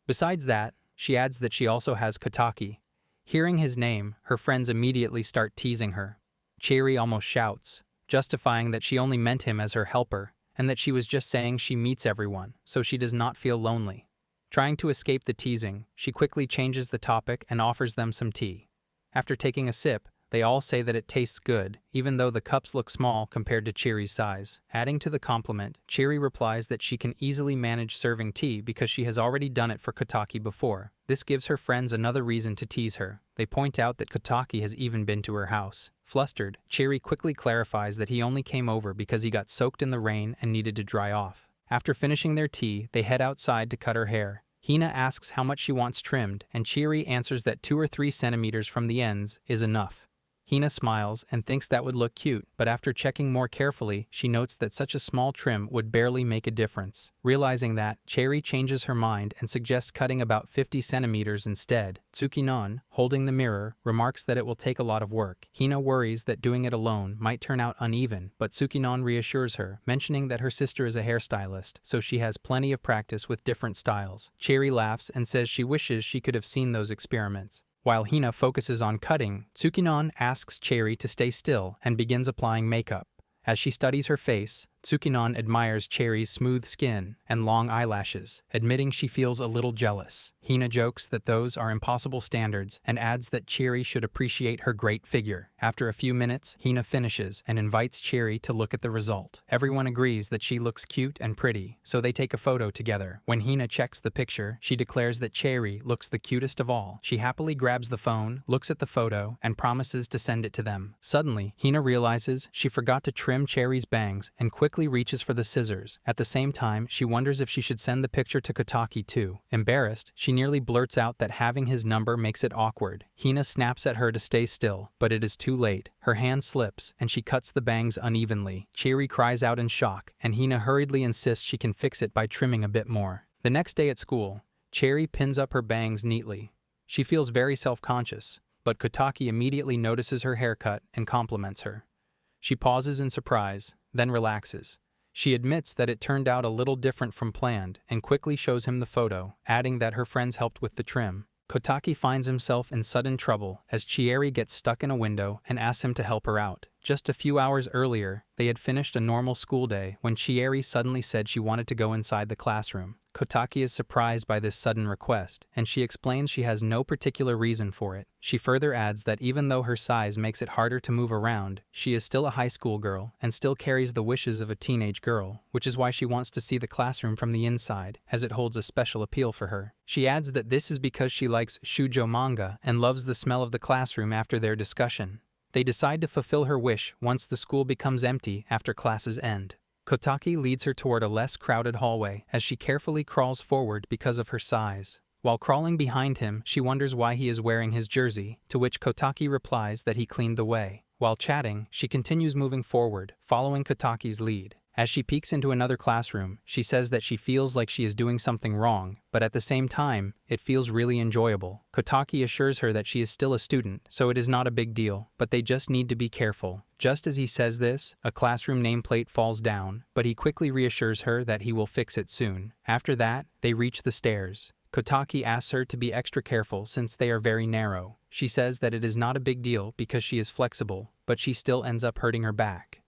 Besides that, she adds that she also has Kotaki. Hearing his name, her friends immediately start teasing her. Cherry almost shouts, justifying that she only meant him as her helper, and that she was just saying she meets everyone, so she does not feel lonely. Trying to escape the teasing, she quickly changes the topic and offers them some tea. After taking a sip, They all say that it tastes good, even though the cups look small compared to Chiri's size. Adding to the compliment, Chiri replies that she can easily manage serving tea because she has already done it for Kotaki before. This gives her friends another reason to tease her. They point out that Kotaki has even been to her house. Flustered, Chiri quickly clarifies that he only came over because he got soaked in the rain and needed to dry off. After finishing their tea, they head outside to cut her hair. Hina asks how much she wants trimmed, and Chiri answers that 2 or 3 centimeters from the ends is enough. Hina smiles and thinks that would look cute, but after checking more carefully, she notes that such a small trim would barely make a difference. Realizing that, Chiri changes her mind and suggests cutting about 50 centimeters instead. Tsukinon, holding the mirror, remarks that it will take a lot of work. Hina worries that doing it alone might turn out uneven, but Tsukinon reassures her, mentioning that her sister is a hairstylist, so she has plenty of practice with different styles. Chiri laughs and says she wishes she could have seen those experiments. While Hina focuses on cutting, Tsukinon asks Chiri to stay still and begins applying makeup. As she studies her face, Tsukinon admires Chiri's smooth skin and long eyelashes, admitting she feels a little jealous. Hina jokes that those are impossible standards and adds that Chiri should appreciate her great figure. After a few minutes, Hina finishes and invites Chiri to look at the result. Everyone agrees that she looks cute and pretty, so they take a photo together. When Hina checks the picture, she declares that Chiri looks the cutest of all. She happily grabs the phone, looks at the photo, and promises to send it to them. Suddenly, Hina realizes she forgot to trim Chiri's bangs and quickly reaches for the scissors. At the same time, she wonders if she should send the picture to Kotaki too. Embarrassed, she nearly blurts out that having his number makes it awkward. Hina snaps at her to stay still, but it is too late. Her hand slips, and she cuts the bangs unevenly. Chiri cries out in shock, and Hina hurriedly insists she can fix it by trimming a bit more. The next day at school, Chiri pins up her bangs neatly. She feels very self-conscious, but Kotaki immediately notices her haircut and compliments her. She pauses in surprise, then relaxes. She admits that it turned out a little different from planned and quickly shows him the photo, adding that her friends helped with the trim. Kotaki finds himself in sudden trouble as Chiri gets stuck in a window and asks him to help her out. Just a few hours earlier, they had finished a normal school day when Chiri suddenly said she wanted to go inside the classroom. Kotaki is surprised by this sudden request, and she explains she has no particular reason for it. She further adds that even though her size makes it harder to move around, she is still a high school girl and still carries the wishes of a teenage girl, which is why she wants to see the classroom from the inside, as it holds a special appeal for her. She adds that this is because she likes shoujo manga and loves the smell of the classroom after their discussion. They decide to fulfill her wish once the school becomes empty after classes end. Kotaki leads her toward a less crowded hallway as she carefully crawls forward because of her size. While crawling behind him, she wonders why he is wearing his jersey, to which Kotaki replies that he cleaned the way. While chatting, she continues moving forward, following Kotaki's lead. As she peeks into another classroom, she says that she feels like she is doing something wrong, but at the same time, it feels really enjoyable. Kotaki assures her that she is still a student, so it is not a big deal, but they just need to be careful. Just as he says this, a classroom nameplate falls down, but he quickly reassures her that he will fix it soon. After that, they reach the stairs. Kotaki asks her to be extra careful since they are very narrow. She says that it is not a big deal because she is flexible, but she still ends up hurting her back.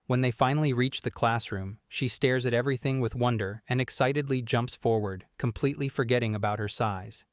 When they finally reach the classroom, she stares at everything with wonder and excitedly jumps forward, completely forgetting about her size.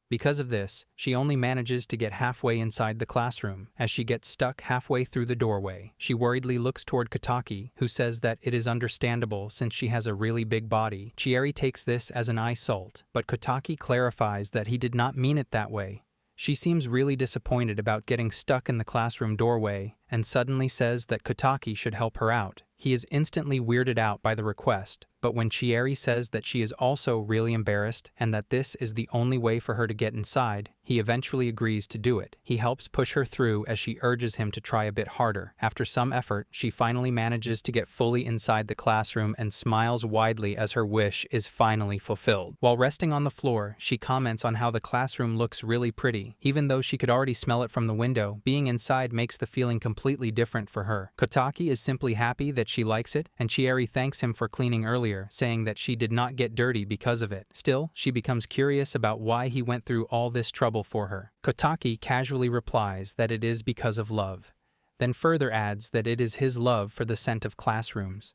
Because of this, she only manages to get halfway inside the classroom. As she gets stuck halfway through the doorway, she worriedly looks toward Kotaki, who says that it is understandable since she has a really big body. Chiri takes this as an insult, but Kotaki clarifies that he did not mean it that way. She seems really disappointed about getting stuck in the classroom doorway and suddenly says that Kotaki should help her out. He is instantly weirded out by the request, but when Chiri says that she is also really embarrassed and that this is the only way for her to get inside, he eventually agrees to do it. He helps push her through as she urges him to try a bit harder. After some effort, she finally manages to get fully inside the classroom and smiles widely as her wish is finally fulfilled. While resting on the floor, she comments on how the classroom looks really pretty. Even though she could already smell it from the window, being inside makes the feeling completely different for her. Kotaki is simply happy that she likes it, and Chiri thanks him for cleaning earlier, saying that she did not get dirty because of it. Still, she becomes curious about why he went through all this trouble for her. Kotaki casually replies that it is because of love, then further adds that it is his love for the scent of classrooms.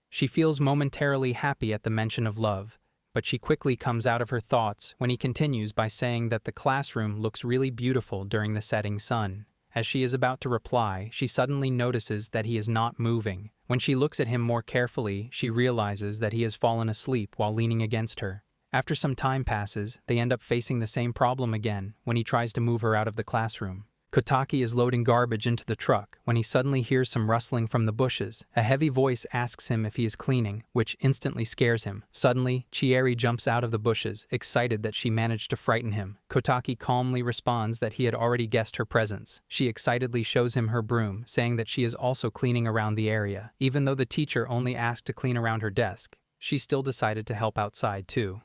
She feels momentarily happy at the mention of love, but she quickly comes out of her thoughts when he continues by saying that the classroom looks really beautiful during the setting sun. As she is about to reply, she suddenly notices that he is not moving. When she looks at him more carefully, she realizes that he has fallen asleep while leaning against her. After some time passes, they end up facing the same problem again when he tries to move her out of the classroom. Kotaki is loading garbage into the truck when he suddenly hears some rustling from the bushes. A heavy voice asks him if he is cleaning, which instantly scares him. Suddenly, Chieri jumps out of the bushes, excited that she managed to frighten him. Kotaki calmly responds that he had already guessed her presence. She excitedly shows him her broom, saying that she is also cleaning around the area. Even though the teacher only asked to clean around her desk, she still decided to help outside too.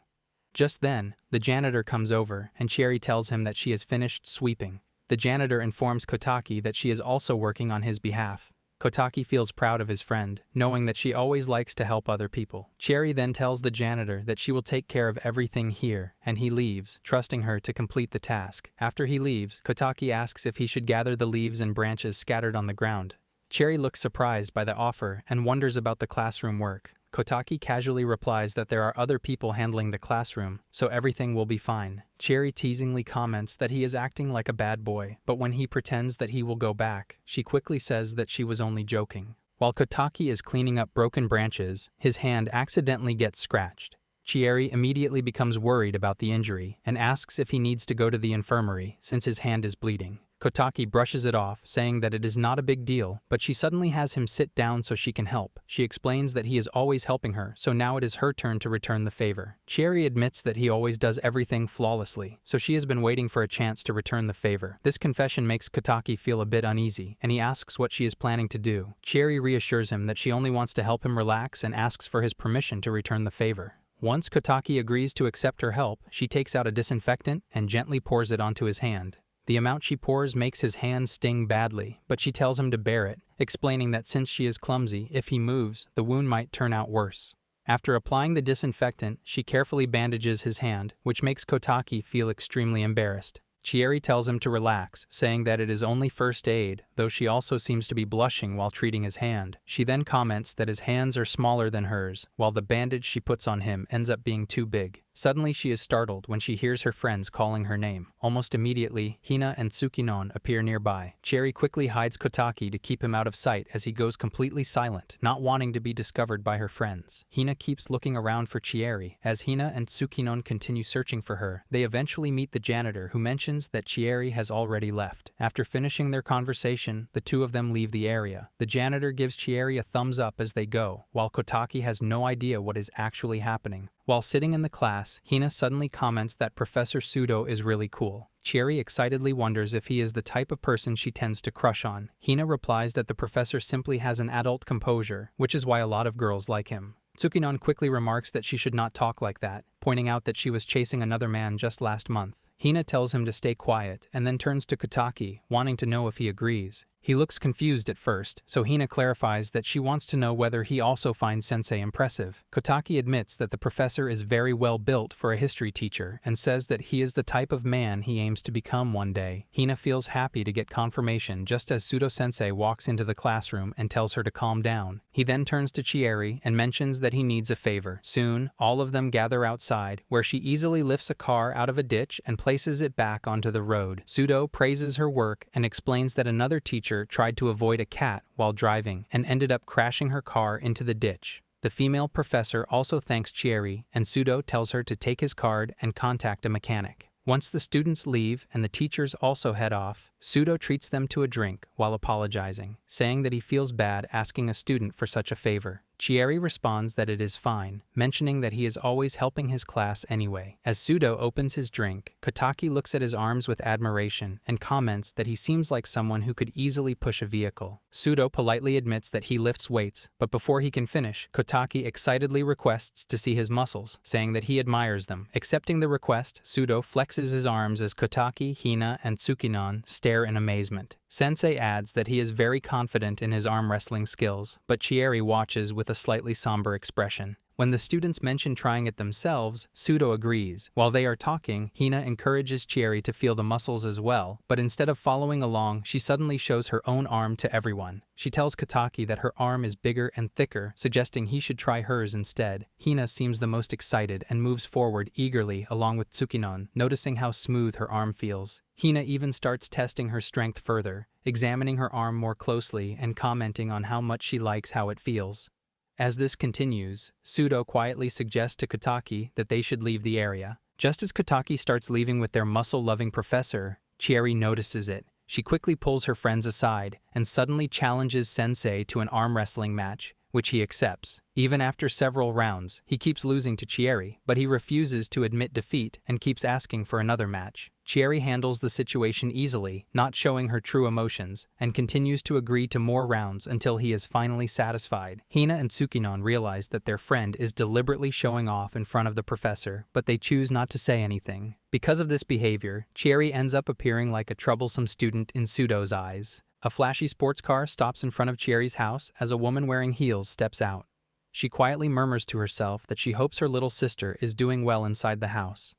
Just then, the janitor comes over, and Chieri tells him that she has finished sweeping. The janitor informs Kotaki that she is also working on his behalf. Kotaki feels proud of his friend, knowing that she always likes to help other people. Chieri then tells the janitor that she will take care of everything here, and he leaves, trusting her to complete the task. After he leaves, Kotaki asks if he should gather the leaves and branches scattered on the ground. Chieri looks surprised by the offer and wonders about the classroom work. Kotaki casually replies that there are other people handling the classroom, so everything will be fine. Chieri teasingly comments that he is acting like a bad boy, but when he pretends that he will go back, she quickly says that she was only joking. While Kotaki is cleaning up broken branches, his hand accidentally gets scratched. Chieri immediately becomes worried about the injury and asks if he needs to go to the infirmary since his hand is bleeding. Kotaki brushes it off, saying that it is not a big deal, but she suddenly has him sit down so she can help. She explains that he is always helping her, so now it is her turn to return the favor. Chieri admits that he always does everything flawlessly, so she has been waiting for a chance to return the favor. This confession makes Kotaki feel a bit uneasy, and he asks what she is planning to do. Chieri reassures him that she only wants to help him relax and asks for his permission to return the favor. Once Kotaki agrees to accept her help, she takes out a disinfectant and gently pours it onto his hand. The amount she pours makes his hand sting badly, but she tells him to bear it, explaining that since she is clumsy, if he moves, the wound might turn out worse. After applying the disinfectant, she carefully bandages his hand, which makes Kotaki feel extremely embarrassed. Chieri tells him to relax, saying that it is only first aid, though she also seems to be blushing while treating his hand. She then comments that his hands are smaller than hers, while the bandage she puts on him ends up being too big. Suddenly she is startled when she hears her friends calling her name. Almost immediately, Hina and Tsukinon appear nearby. Chieri quickly hides Kotaki to keep him out of sight as he goes completely silent, not wanting to be discovered by her friends. Hina keeps looking around for Chieri. As Hina and Tsukinon continue searching for her, they eventually meet the janitor, who mentions that Chieri has already left. After finishing their conversation, the two of them leave the area. The janitor gives Chieri a thumbs up as they go, while Kotaki has no idea what is actually happening. While sitting in the class, Hina suddenly comments that Professor Sudo is really cool. Chieri excitedly wonders if he is the type of person she tends to crush on. Hina replies that the professor simply has an adult composure, which is why a lot of girls like him. Tsukinon quickly remarks that she should not talk like that, pointing out that she was chasing another man just last month. Hina tells him to stay quiet and then turns to Kotaki, wanting to know if he agrees. He looks confused at first, so Hina clarifies that she wants to know whether he also finds Sensei impressive. Kotaki admits that the professor is very well built for a history teacher and says that he is the type of man he aims to become one day. Hina feels happy to get confirmation just as Sudo-sensei walks into the classroom and tells her to calm down. He then turns to Chieri and mentions that he needs a favor. Soon, all of them gather outside, where she easily lifts a car out of a ditch and places it back onto the road. Sudo praises her work and explains that another teacher tried to avoid a cat while driving and ended up crashing her car into the ditch. The female professor also thanks Chieri, and Sudo tells her to take his card and contact a mechanic. Once the students leave and the teachers also head off, Sudo treats them to a drink while apologizing, saying that he feels bad asking a student for such a favor. Chieri responds that it is fine, mentioning that he is always helping his class anyway. As Sudo opens his drink, Kotaki looks at his arms with admiration and comments that he seems like someone who could easily push a vehicle. Sudo politely admits that he lifts weights, but before he can finish, Kotaki excitedly requests to see his muscles, saying that he admires them. Accepting the request, Sudo flexes his arms as Kotaki, Hina, and Tsukinon stare in amazement. Sensei adds that he is very confident in his arm wrestling skills, but Chieri watches with a slightly somber expression. When the students mention trying it themselves, Pseudo agrees. While they are talking, Hina encourages Chieri to feel the muscles as well, but instead of following along, she suddenly shows her own arm to everyone. She tells Kataki that her arm is bigger and thicker, suggesting he should try hers instead. Hina seems the most excited and moves forward eagerly along with Tsukinon, noticing how smooth her arm feels. Hina even starts testing her strength further, examining her arm more closely and commenting on how much she likes how it feels. As this continues, Pseudo quietly suggests to Kataki that they should leave the area. Just as Kataki starts leaving with their muscle-loving professor, Chieri notices it. She quickly pulls her friends aside and suddenly challenges Sensei to an arm wrestling match, which he accepts. Even after several rounds, he keeps losing to Chieri, but he refuses to admit defeat and keeps asking for another match. Chieri handles the situation easily, not showing her true emotions, and continues to agree to more rounds until he is finally satisfied. Hina and Tsukinon realize that their friend is deliberately showing off in front of the professor, but they choose not to say anything. Because of this behavior, Chieri ends up appearing like a troublesome student in Pseudo's eyes. A flashy sports car stops in front of Chieri's house as a woman wearing heels steps out. She quietly murmurs to herself that she hopes her little sister is doing well inside the house.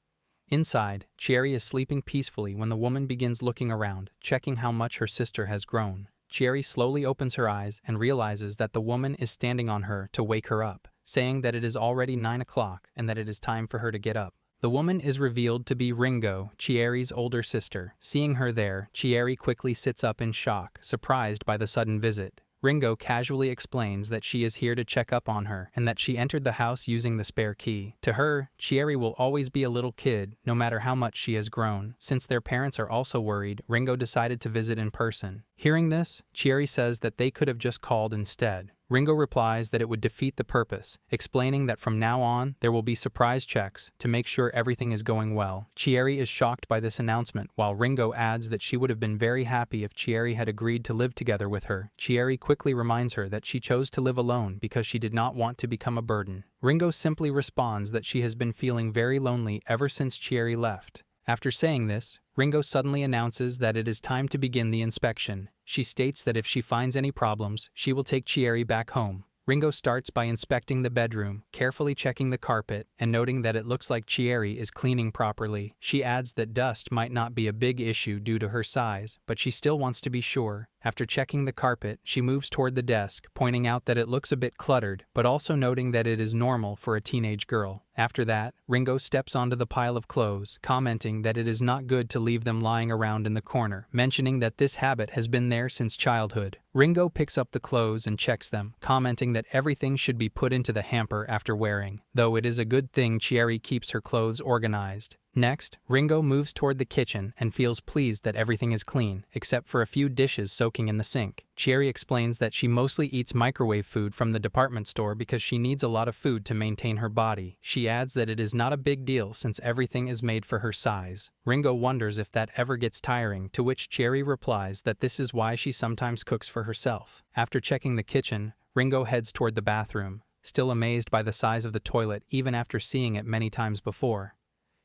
Inside, Chieri is sleeping peacefully when the woman begins looking around, checking how much her sister has grown. Chieri slowly opens her eyes and realizes that the woman is standing on her to wake her up, saying that it is already 9 o'clock and that it is time for her to get up. The woman is revealed to be Ringo, Chieri's older sister. Seeing her there, Chieri quickly sits up in shock, surprised by the sudden visit. Ringo casually explains that she is here to check up on her and that she entered the house using the spare key. To her, Chieri will always be a little kid, no matter how much she has grown. Since their parents are also worried, Ringo decided to visit in person. Hearing this, Chieri says that they could have just called instead. Ringo replies that it would defeat the purpose, explaining that from now on, there will be surprise checks to make sure everything is going well. Chieri is shocked by this announcement, while Ringo adds that she would have been very happy if Chieri had agreed to live together with her. Chieri quickly reminds her that she chose to live alone because she did not want to become a burden. Ringo simply responds that she has been feeling very lonely ever since Chieri left. After saying this, Ringo suddenly announces that it is time to begin the inspection. She states that if she finds any problems, she will take Chieri back home. Ringo starts by inspecting the bedroom, carefully checking the carpet, and noting that it looks like Chieri is cleaning properly. She adds that dust might not be a big issue due to her size, but she still wants to be sure. After checking the carpet, she moves toward the desk, pointing out that it looks a bit cluttered, but also noting that it is normal for a teenage girl. After that, Ringo steps onto the pile of clothes, commenting that it is not good to leave them lying around in the corner, mentioning that this habit has been there since childhood. Ringo picks up the clothes and checks them, commenting that everything should be put into the hamper after wearing, though it is a good thing Chieri keeps her clothes organized. Next, Ringo moves toward the kitchen and feels pleased that everything is clean, except for a few dishes soaking in the sink. Chieri explains that she mostly eats microwave food from the department store because she needs a lot of food to maintain her body. She adds that it is not a big deal since everything is made for her size. Ringo wonders if that ever gets tiring, to which Chieri replies that this is why she sometimes cooks for herself. After checking the kitchen, Ringo heads toward the bathroom, still amazed by the size of the toilet even after seeing it many times before.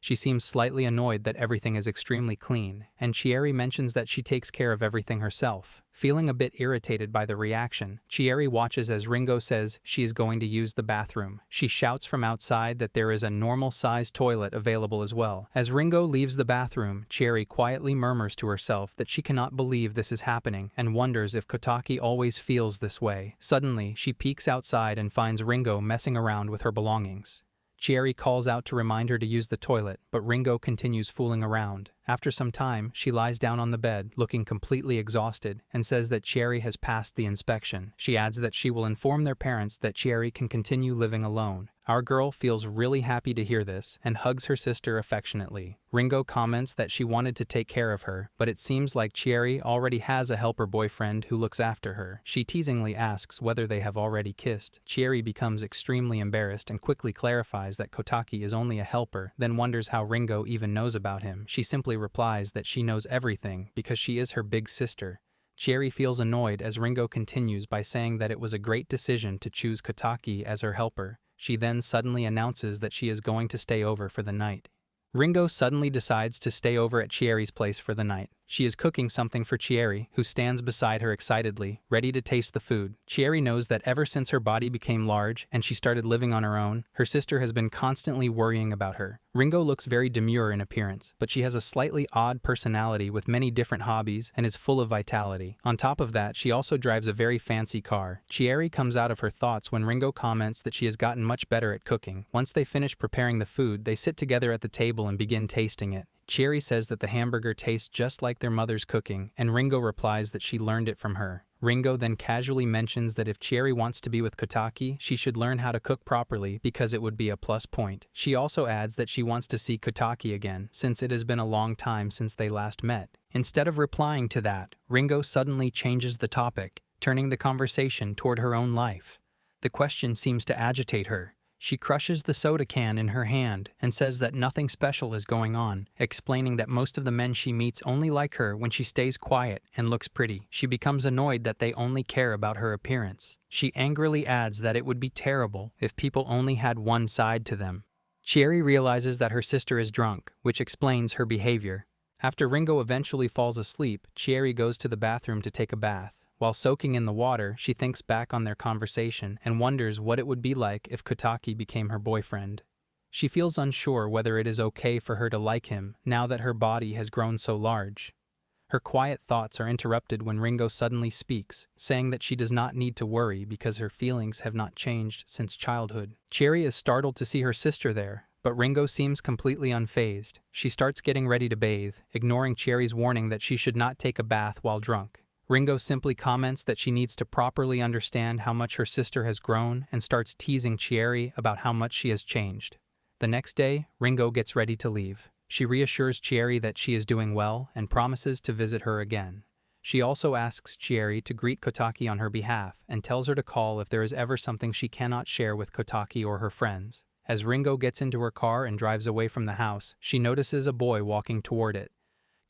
She seems slightly annoyed that everything is extremely clean, and Chieri mentions that she takes care of everything herself. Feeling a bit irritated by the reaction, Chieri watches as Ringo says she is going to use the bathroom. She shouts from outside that there is a normal-sized toilet available as well. As Ringo leaves the bathroom, Chieri quietly murmurs to herself that she cannot believe this is happening and wonders if Kotaki always feels this way. Suddenly, she peeks outside and finds Ringo messing around with her belongings. Chieri calls out to remind her to use the toilet, but Ringo continues fooling around. After some time, she lies down on the bed, looking completely exhausted, and says that Chieri has passed the inspection. She adds that she will inform their parents that Chieri can continue living alone. Our girl feels really happy to hear this and hugs her sister affectionately. Ringo comments that she wanted to take care of her, but it seems like Chieri already has a helper boyfriend who looks after her. She teasingly asks whether they have already kissed. Chieri becomes extremely embarrassed and quickly clarifies that Kotaki is only a helper, then wonders how Ringo even knows about him. She simply replies that she knows everything because she is her big sister. Chieri feels annoyed as Ringo continues by saying that it was a great decision to choose Kotaki as her helper. She then suddenly announces that she is going to stay over for the night. Ringo suddenly decides to stay over at Chieri's place for the night. She is cooking something for Chieri, who stands beside her excitedly, ready to taste the food. Chieri knows that ever since her body became large and she started living on her own, her sister has been constantly worrying about her. Ringo looks very demure in appearance, but she has a slightly odd personality with many different hobbies and is full of vitality. On top of that, she also drives a very fancy car. Chieri comes out of her thoughts when Ringo comments that she has gotten much better at cooking. Once they finish preparing the food, they sit together at the table and begin tasting it. Chieri says that the hamburger tastes just like their mother's cooking, and Ringo replies that she learned it from her. Ringo then casually mentions that if Chieri wants to be with Kotaki, she should learn how to cook properly because it would be a plus point. She also adds that she wants to see Kotaki again, since it has been a long time since they last met. Instead of replying to that, Ringo suddenly changes the topic, turning the conversation toward her own life. The question seems to agitate her. She crushes the soda can in her hand and says that nothing special is going on, explaining that most of the men she meets only like her when she stays quiet and looks pretty. She becomes annoyed that they only care about her appearance. She angrily adds that it would be terrible if people only had one side to them. Chieri realizes that her sister is drunk, which explains her behavior. After Ringo eventually falls asleep, Chieri goes to the bathroom to take a bath. While soaking in the water, she thinks back on their conversation and wonders what it would be like if Kotaki became her boyfriend. She feels unsure whether it is okay for her to like him now that her body has grown so large. Her quiet thoughts are interrupted when Ringo suddenly speaks, saying that she does not need to worry because her feelings have not changed since childhood. Chieri is startled to see her sister there, but Ringo seems completely unfazed. She starts getting ready to bathe, ignoring Chieri's warning that she should not take a bath while drunk. Ringo simply comments that she needs to properly understand how much her sister has grown and starts teasing Chieri about how much she has changed. The next day, Ringo gets ready to leave. She reassures Chieri that she is doing well and promises to visit her again. She also asks Chieri to greet Kotaki on her behalf and tells her to call if there is ever something she cannot share with Kotaki or her friends. As Ringo gets into her car and drives away from the house, she notices a boy walking toward it.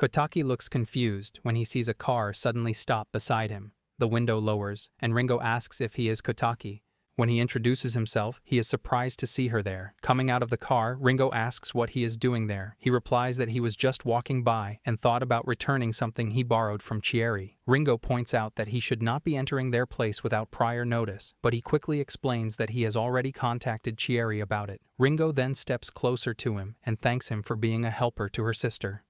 Kotaki looks confused when he sees a car suddenly stop beside him. The window lowers, and Ringo asks if he is Kotaki. When he introduces himself, he is surprised to see her there. Coming out of the car, Ringo asks what he is doing there. He replies that he was just walking by and thought about returning something he borrowed from Chieri. Ringo points out that he should not be entering their place without prior notice, but he quickly explains that he has already contacted Chieri about it. Ringo then steps closer to him and thanks him for being a helper to her sister.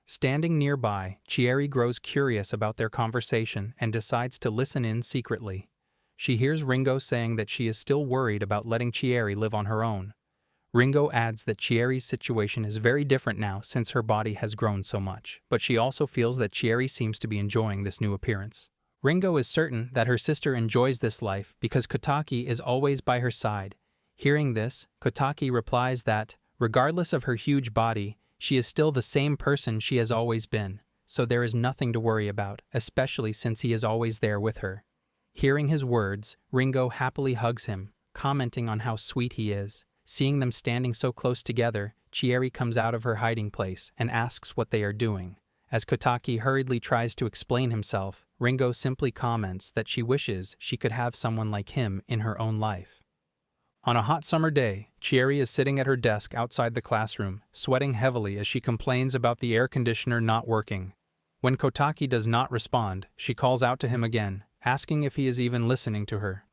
Standing nearby, Chieri grows curious about their conversation and decides to listen in secretly. She hears Ringo saying that she is still worried about letting Chieri live on her own. Ringo adds that Chieri's situation is very different now since her body has grown so much, but she also feels that Chieri seems to be enjoying this new appearance. Ringo is certain that her sister enjoys this life because Kotaki is always by her side. Hearing this, Kotaki replies that, regardless of her huge body, she is still the same person she has always been, so there is nothing to worry about, especially since he is always there with her. Hearing his words, Ringo happily hugs him, commenting on how sweet he is. Seeing them standing so close together, Chieri comes out of her hiding place and asks what they are doing. As Kotaki hurriedly tries to explain himself, Ringo simply comments that she wishes she could have someone like him in her own life. On a hot summer day, Chieri is sitting at her desk outside the classroom, sweating heavily as she complains about the air conditioner not working. When Kotaki does not respond, she calls out to him again, asking if he is even listening to her.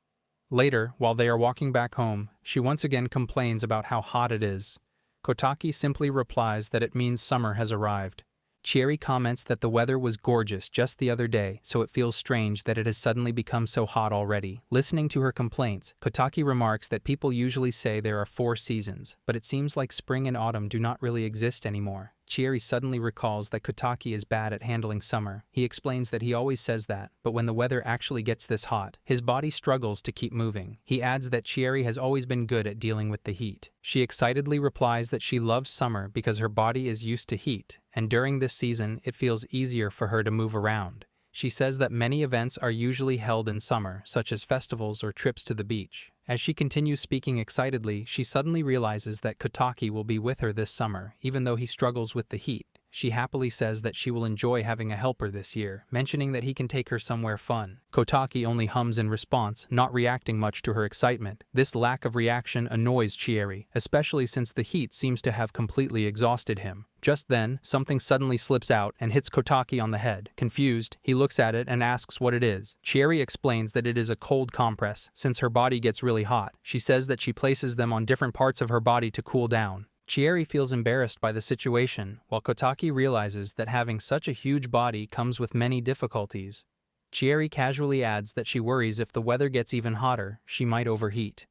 Later, while they are walking back home, she once again complains about how hot it is. Kotaki simply replies that it means summer has arrived. Chieri comments that the weather was gorgeous just the other day, so it feels strange that it has suddenly become so hot already. Listening to her complaints, Kotaki remarks that people usually say there are 4 seasons, but it seems like spring and autumn do not really exist anymore. Chieri suddenly recalls that Kotaki is bad at handling summer. He explains that he always says that, but when the weather actually gets this hot, his body struggles to keep moving. He adds that Chieri has always been good at dealing with the heat. She excitedly replies that she loves summer because her body is used to heat, and during this season it feels easier for her to move around. She says that many events are usually held in summer, such as festivals or trips to the beach. As she continues speaking excitedly, she suddenly realizes that Kotaki will be with her this summer, even though he struggles with the heat. she happily says that she will enjoy having a helper this year, mentioning that he can take her somewhere fun. Kotaki only hums in response, not reacting much to her excitement. This lack of reaction annoys Chieri, especially since the heat seems to have completely exhausted him. Just then, something suddenly slips out and hits Kotaki on the head. Confused, he looks at it and asks what it is. Chieri explains that it is a cold compress, since her body gets really hot. She says that she places them on different parts of her body to cool down. Chieri feels embarrassed by the situation, while Kotaki realizes that having such a huge body comes with many difficulties. Chieri casually adds that she worries if the weather gets even hotter, she might overheat.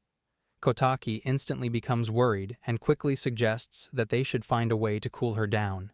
Kotaki instantly becomes worried and quickly suggests that they should find a way to cool her down.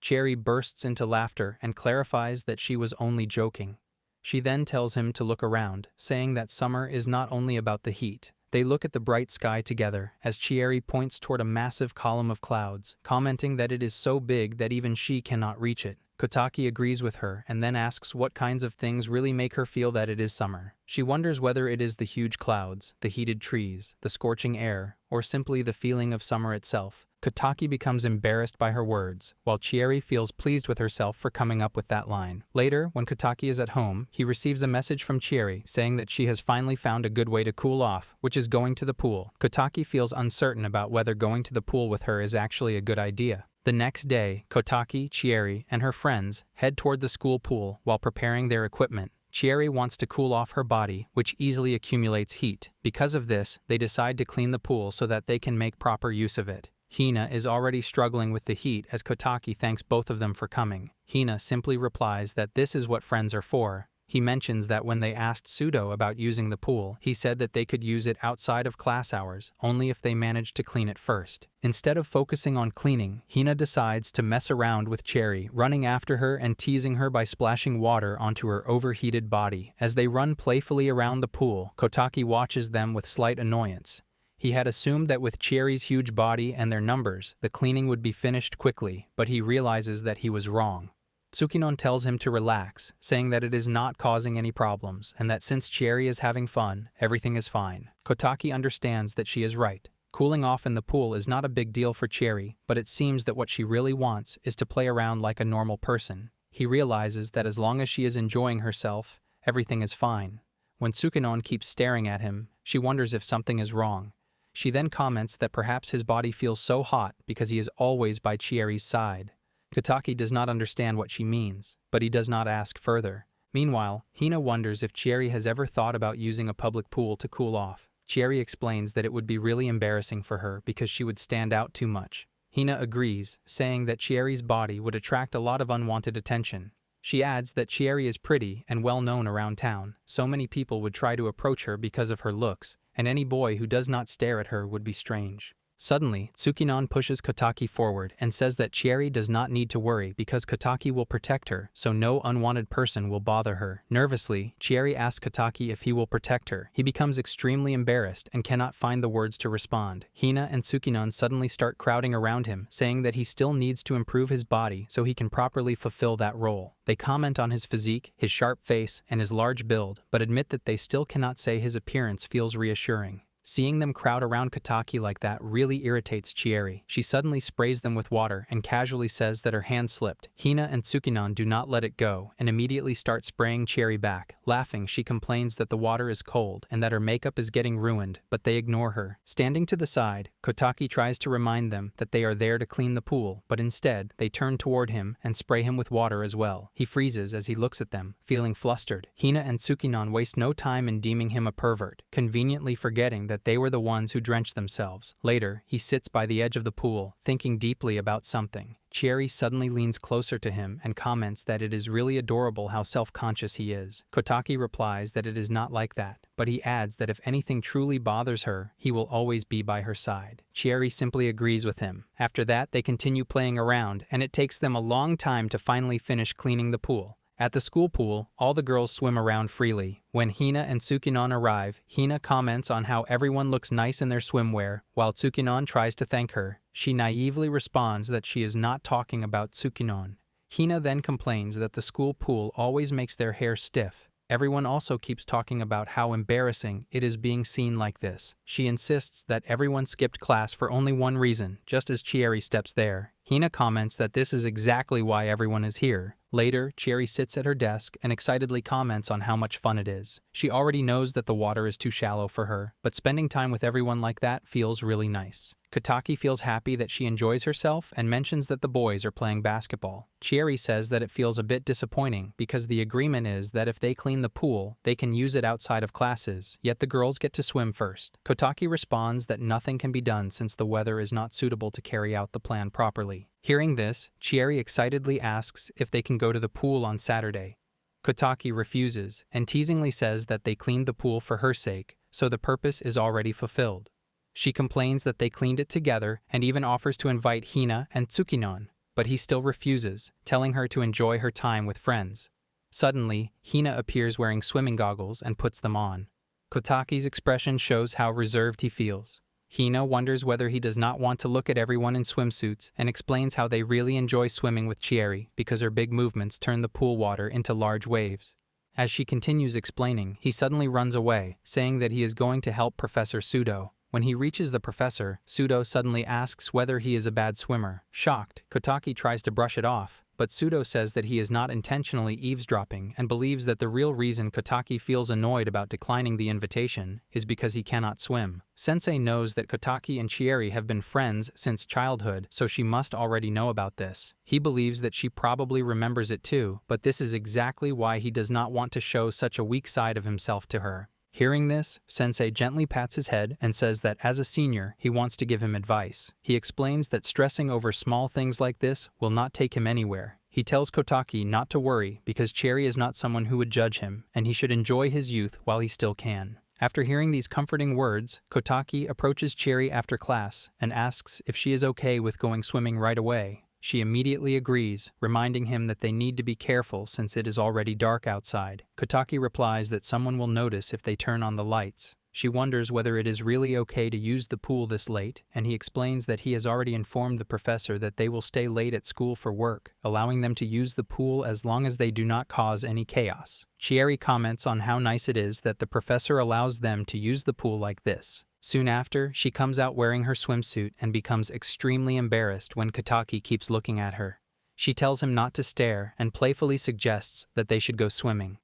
Chieri bursts into laughter and clarifies that she was only joking. She then tells him to look around, saying that summer is not only about the heat. They look at the bright sky together, as Chieri points toward a massive column of clouds, commenting that it is so big that even she cannot reach it. Kotaki agrees with her and then asks what kinds of things really make her feel that it is summer. She wonders whether it is the huge clouds, the heated trees, the scorching air, or simply the feeling of summer itself. Kotaki becomes embarrassed by her words, while Chieri feels pleased with herself for coming up with that line. Later, when Kotaki is at home, he receives a message from Chieri saying that she has finally found a good way to cool off, which is going to the pool. Kotaki feels uncertain about whether going to the pool with her is actually a good idea. The next day, Kotaki, Chieri, and her friends head toward the school pool while preparing their equipment. Chieri wants to cool off her body, which easily accumulates heat. Because of this, they decide to clean the pool so that they can make proper use of it. Hina is already struggling with the heat as Kotaki thanks both of them for coming. Hina simply replies that this is what friends are for. He mentions that when they asked Sudo about using the pool, he said that they could use it outside of class hours, only if they managed to clean it first. Instead of focusing on cleaning, Hina decides to mess around with Chieri, running after her and teasing her by splashing water onto her overheated body. As they run playfully around the pool, Kotaki watches them with slight annoyance. He had assumed that with Chieri's huge body and their numbers, the cleaning would be finished quickly, but he realizes that he was wrong. Tsukinon tells him to relax, saying that it is not causing any problems, and that since Chieri is having fun, everything is fine. Kotaki understands that she is right. Cooling off in the pool is not a big deal for Chieri, but it seems that what she really wants is to play around like a normal person. He realizes that as long as she is enjoying herself, everything is fine. When Tsukinon keeps staring at him, she wonders if something is wrong. She then comments that perhaps his body feels so hot because he is always by Chieri's side. Kotaki does not understand what she means, but he does not ask further. Meanwhile, Hina wonders if Chieri has ever thought about using a public pool to cool off. Chieri explains that it would be really embarrassing for her because she would stand out too much. Hina agrees, saying that Chieri's body would attract a lot of unwanted attention. She adds that Chieri is pretty and well known around town, so many people would try to approach her because of her looks, and any boy who does not stare at her would be strange. Suddenly, Tsukinon pushes Kotaki forward and says that Chieri does not need to worry because Kotaki will protect her, so no unwanted person will bother her. Nervously, Chieri asks Kotaki if he will protect her. He becomes extremely embarrassed and cannot find the words to respond. Hina and Tsukinon suddenly start crowding around him, saying that he still needs to improve his body so he can properly fulfill that role. They comment on his physique, his sharp face, and his large build, but admit that they still cannot say his appearance feels reassuring. Seeing them crowd around Kotaki like that really irritates Chieri. She suddenly sprays them with water and casually says that her hand slipped. Hina and Tsukinon do not let it go and immediately start spraying Chieri back. Laughing, she complains that the water is cold and that her makeup is getting ruined, but they ignore her. Standing to the side, Kotaki tries to remind them that they are there to clean the pool, but instead, they turn toward him and spray him with water as well. He freezes as he looks at them, feeling flustered. Hina and Tsukinon waste no time in deeming him a pervert, conveniently forgetting that they were the ones who drenched themselves. Later, he sits by the edge of the pool, thinking deeply about something. Chieri suddenly leans closer to him and comments that it is really adorable how self-conscious he is. Kotaki replies that it is not like that, but he adds that if anything truly bothers her, he will always be by her side. Chieri simply agrees with him. After that, they continue playing around, and it takes them a long time to finally finish cleaning the pool. At the school pool, all the girls swim around freely. When Hina and Tsukinon arrive, Hina comments on how everyone looks nice in their swimwear, while Tsukinon tries to thank her. She naively responds that she is not talking about Tsukinon. Hina then complains that the school pool always makes their hair stiff. Everyone also keeps talking about how embarrassing it is being seen like this. She insists that everyone skipped class for only one reason, just as Chieri steps there. Hina comments that this is exactly why everyone is here. Later, Cherry sits at her desk and excitedly comments on how much fun it is. She already knows that the water is too shallow for her, but spending time with everyone like that feels really nice. Kotaki feels happy that she enjoys herself and mentions that the boys are playing basketball. Cherry says that it feels a bit disappointing because the agreement is that if they clean the pool, they can use it outside of classes, yet the girls get to swim first. Kotaki responds that nothing can be done since the weather is not suitable to carry out the plan properly. Hearing this, Cherry excitedly asks if they can go to the pool on Saturday. Kotaki refuses and teasingly says that they cleaned the pool for her sake, so the purpose is already fulfilled. She complains that they cleaned it together and even offers to invite Hina and Tsukinon, but he still refuses, telling her to enjoy her time with friends. Suddenly, Hina appears wearing swimming goggles and puts them on. Kotaki's expression shows how reserved he feels. Hina wonders whether he does not want to look at everyone in swimsuits and explains how they really enjoy swimming with Cherry because her big movements turn the pool water into large waves. As she continues explaining, he suddenly runs away, saying that he is going to help Professor Sudo. When he reaches the professor, Sudo suddenly asks whether he is a bad swimmer. Shocked, Kotaki tries to brush it off, but Sudo says that he is not intentionally eavesdropping and believes that the real reason Kotaki feels annoyed about declining the invitation is because he cannot swim. Sensei knows that Kotaki and Chieri have been friends since childhood, so she must already know about this. He believes that she probably remembers it too, but this is exactly why he does not want to show such a weak side of himself to her. Hearing this, Sensei gently pats his head and says that as a senior, he wants to give him advice. He explains that stressing over small things like this will not take him anywhere. He tells Kotaki not to worry because Cherry is not someone who would judge him, and he should enjoy his youth while he still can. After hearing these comforting words, Kotaki approaches Cherry after class and asks if she is okay with going swimming right away. She immediately agrees, reminding him that they need to be careful since it is already dark outside. Kotaki replies that someone will notice if they turn on the lights. She wonders whether it is really okay to use the pool this late, and he explains that he has already informed the professor that they will stay late at school for work, allowing them to use the pool as long as they do not cause any chaos. Chieri comments on how nice it is that the professor allows them to use the pool like this. Soon after, she comes out wearing her swimsuit and becomes extremely embarrassed when Kotaki keeps looking at her. She tells him not to stare and playfully suggests that they should go swimming.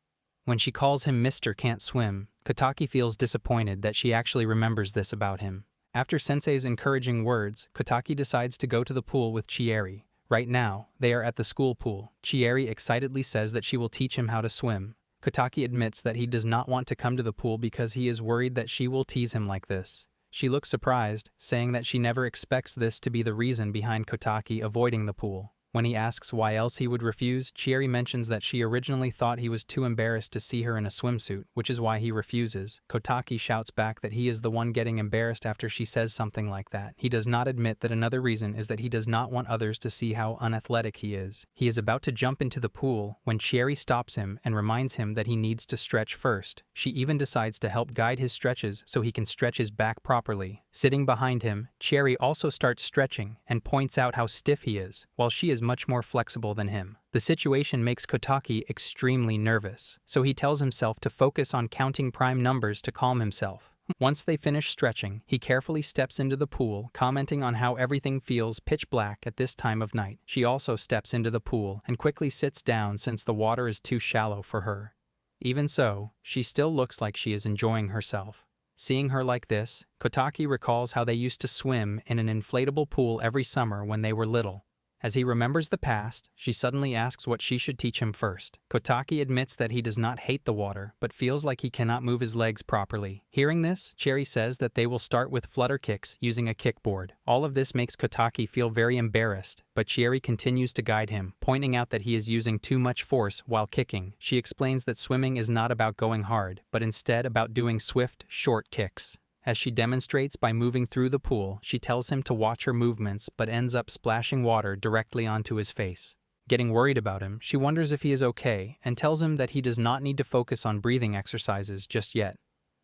When she calls him Mr. Can't Swim, Kotaki feels disappointed that she actually remembers this about him. After Sensei's encouraging words, Kotaki decides to go to the pool with Chieri. Right now, they are at the school pool. Chieri excitedly says that she will teach him how to swim. Kotaki admits that he does not want to come to the pool because he is worried that she will tease him like this. She looks surprised, saying that she never expects this to be the reason behind Kotaki avoiding the pool. When he asks why else he would refuse, Chieri mentions that she originally thought he was too embarrassed to see her in a swimsuit, which is why he refuses. Kotaki shouts back that he is the one getting embarrassed after she says something like that. He does not admit that another reason is that he does not want others to see how unathletic he is. He is about to jump into the pool when Chieri stops him and reminds him that he needs to stretch first. She even decides to help guide his stretches so he can stretch his back properly. Sitting behind him, Chieri also starts stretching and points out how stiff he is, while she is much more flexible than him. The situation makes Kotaki extremely nervous, so he tells himself to focus on counting prime numbers to calm himself. Once they finish stretching, he carefully steps into the pool, commenting on how everything feels pitch black at this time of night. She also steps into the pool and quickly sits down since the water is too shallow for her. Even so, she still looks like she is enjoying herself. Seeing her like this, Kotaki recalls how they used to swim in an inflatable pool every summer when they were little. As he remembers the past, she suddenly asks what she should teach him first. Kotaki admits that he does not hate the water, but feels like he cannot move his legs properly. Hearing this, Cherry says that they will start with flutter kicks using a kickboard. All of this makes Kotaki feel very embarrassed, but Cherry continues to guide him, pointing out that he is using too much force while kicking. She explains that swimming is not about going hard, but instead about doing swift, short kicks. As she demonstrates by moving through the pool, she tells him to watch her movements but ends up splashing water directly onto his face. Getting worried about him, she wonders if he is okay and tells him that he does not need to focus on breathing exercises just yet.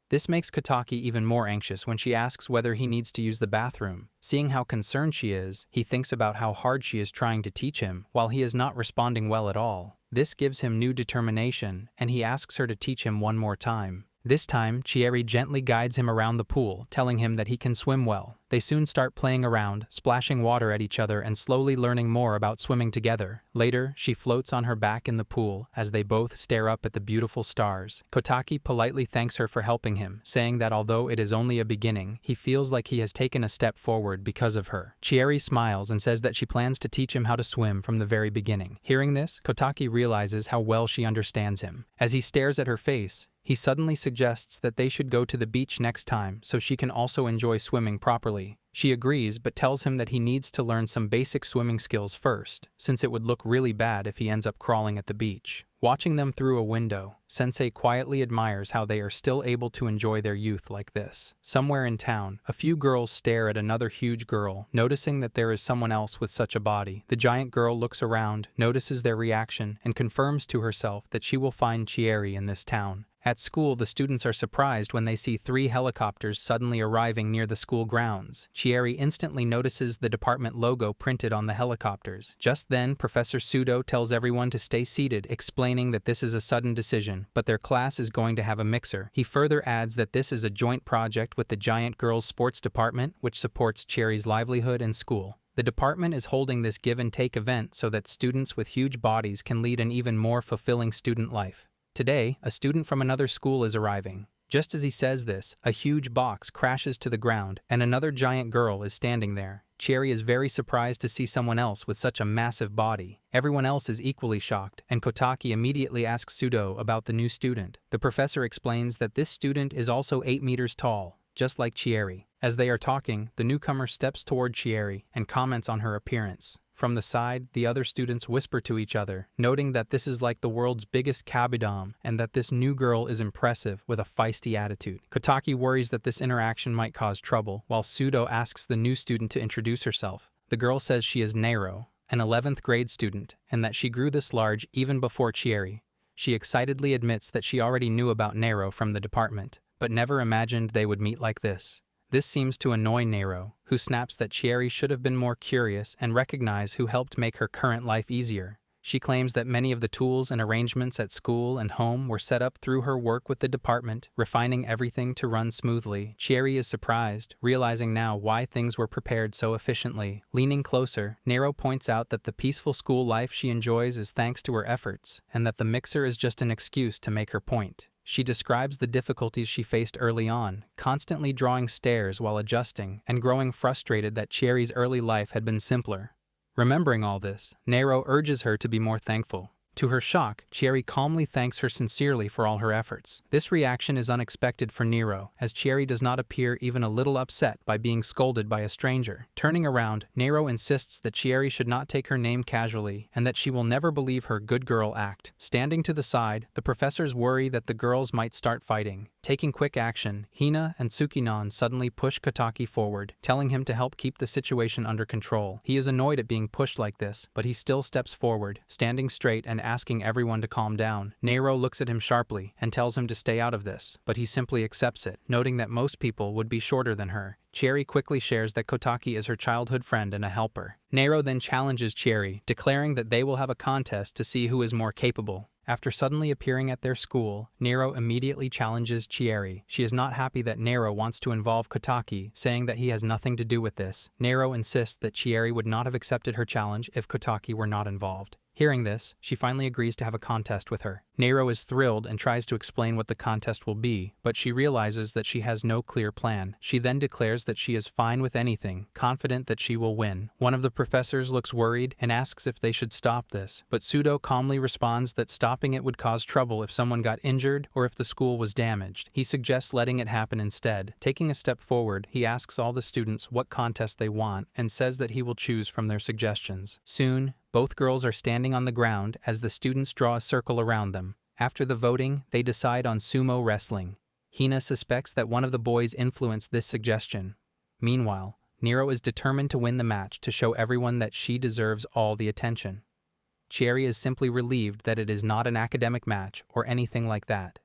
This makes Kotaki even more anxious when she asks whether he needs to use the bathroom. Seeing how concerned she is, he thinks about how hard she is trying to teach him, while he is not responding well at all. This gives him new determination, and he asks her to teach him one more time. This time, Chieri gently guides him around the pool, telling him that he can swim well. They soon start playing around, splashing water at each other and slowly learning more about swimming together. Later, she floats on her back in the pool as they both stare up at the beautiful stars. Kotaki politely thanks her for helping him, saying that although it is only a beginning, he feels like he has taken a step forward because of her. Chieri smiles and says that she plans to teach him how to swim from the very beginning. Hearing this, Kotaki realizes how well she understands him. As he stares at her face, he suddenly suggests that they should go to the beach next time so she can also enjoy swimming properly. She agrees but tells him that he needs to learn some basic swimming skills first, since it would look really bad if he ends up crawling at the beach. Watching them through a window, Sensei quietly admires how they are still able to enjoy their youth like this. Somewhere in town, a few girls stare at another huge girl, noticing that there is someone else with such a body. The giant girl looks around, notices their reaction, and confirms to herself that she will find Chieri in this town. At school, the students are surprised when they see 3 helicopters suddenly arriving near the school grounds. Chieri instantly notices the department logo printed on the helicopters. Just then, Professor Sudo tells everyone to stay seated, explaining that this is a sudden decision, but their class is going to have a mixer. He further adds that this is a joint project with the Giant Girls Sports Department, which supports Chieri's livelihood and school. The department is holding this give-and-take event so that students with huge bodies can lead an even more fulfilling student life. Today, a student from another school is arriving. Just as he says this, a huge box crashes to the ground, and another giant girl is standing there. Chieri is very surprised to see someone else with such a massive body. Everyone else is equally shocked, and Kotaki immediately asks Sudo about the new student. The professor explains that this student is also 8 meters tall, just like Chieri. As they are talking, the newcomer steps toward Chieri and comments on her appearance. From the side, the other students whisper to each other, noting that this is like the world's biggest kabedam and that this new girl is impressive with a feisty attitude. Kotaki worries that this interaction might cause trouble, while Sudo asks the new student to introduce herself. The girl says she is Nero, an 11th grade student, and that she grew this large even before Chieri. She excitedly admits that she already knew about Nero from the department, but never imagined they would meet like this. This seems to annoy Nero, who snaps that Chieri should have been more curious and recognize who helped make her current life easier. She claims that many of the tools and arrangements at school and home were set up through her work with the department, refining everything to run smoothly. Chieri is surprised, realizing now why things were prepared so efficiently. Leaning closer, Nero points out that the peaceful school life she enjoys is thanks to her efforts, and that the mixer is just an excuse to make her point. She describes the difficulties she faced early on, constantly drawing stairs while adjusting, and growing frustrated that Chieri's early life had been simpler. Remembering all this, Nero urges her to be more thankful. To her shock, Chieri calmly thanks her sincerely for all her efforts. This reaction is unexpected for Nero, as Chieri does not appear even a little upset by being scolded by a stranger. Turning around, Nero insists that Chieri should not take her name casually, and that she will never believe her good girl act. Standing to the side, the professors worry that the girls might start fighting. Taking quick action, Hina and Tsukinon suddenly push Kotaki forward, telling him to help keep the situation under control. He is annoyed at being pushed like this, but he still steps forward, standing straight and asking everyone to calm down. Nero looks at him sharply and tells him to stay out of this, but he simply accepts it, noting that most people would be shorter than her. Chieri quickly shares that Kotaki is her childhood friend and a helper. Nero then challenges Chieri, declaring that they will have a contest to see who is more capable. After suddenly appearing at their school, Nero immediately challenges Chieri. She is not happy that Nero wants to involve Kotaki, saying that he has nothing to do with this. Nero insists that Chieri would not have accepted her challenge if Kotaki were not involved. Hearing this, she finally agrees to have a contest with her. Nero is thrilled and tries to explain what the contest will be, but she realizes that she has no clear plan. She then declares that she is fine with anything, confident that she will win. One of the professors looks worried and asks if they should stop this, but Sudo calmly responds that stopping it would cause trouble if someone got injured or if the school was damaged. He suggests letting it happen instead. Taking a step forward, he asks all the students what contest they want and says that he will choose from their suggestions. Soon, both girls are standing on the ground as the students draw a circle around them. After the voting, they decide on sumo wrestling. Hina suspects that one of the boys influenced this suggestion. Meanwhile, Nero is determined to win the match to show everyone that she deserves all the attention. Chieri is simply relieved that it is not an academic match or anything like that.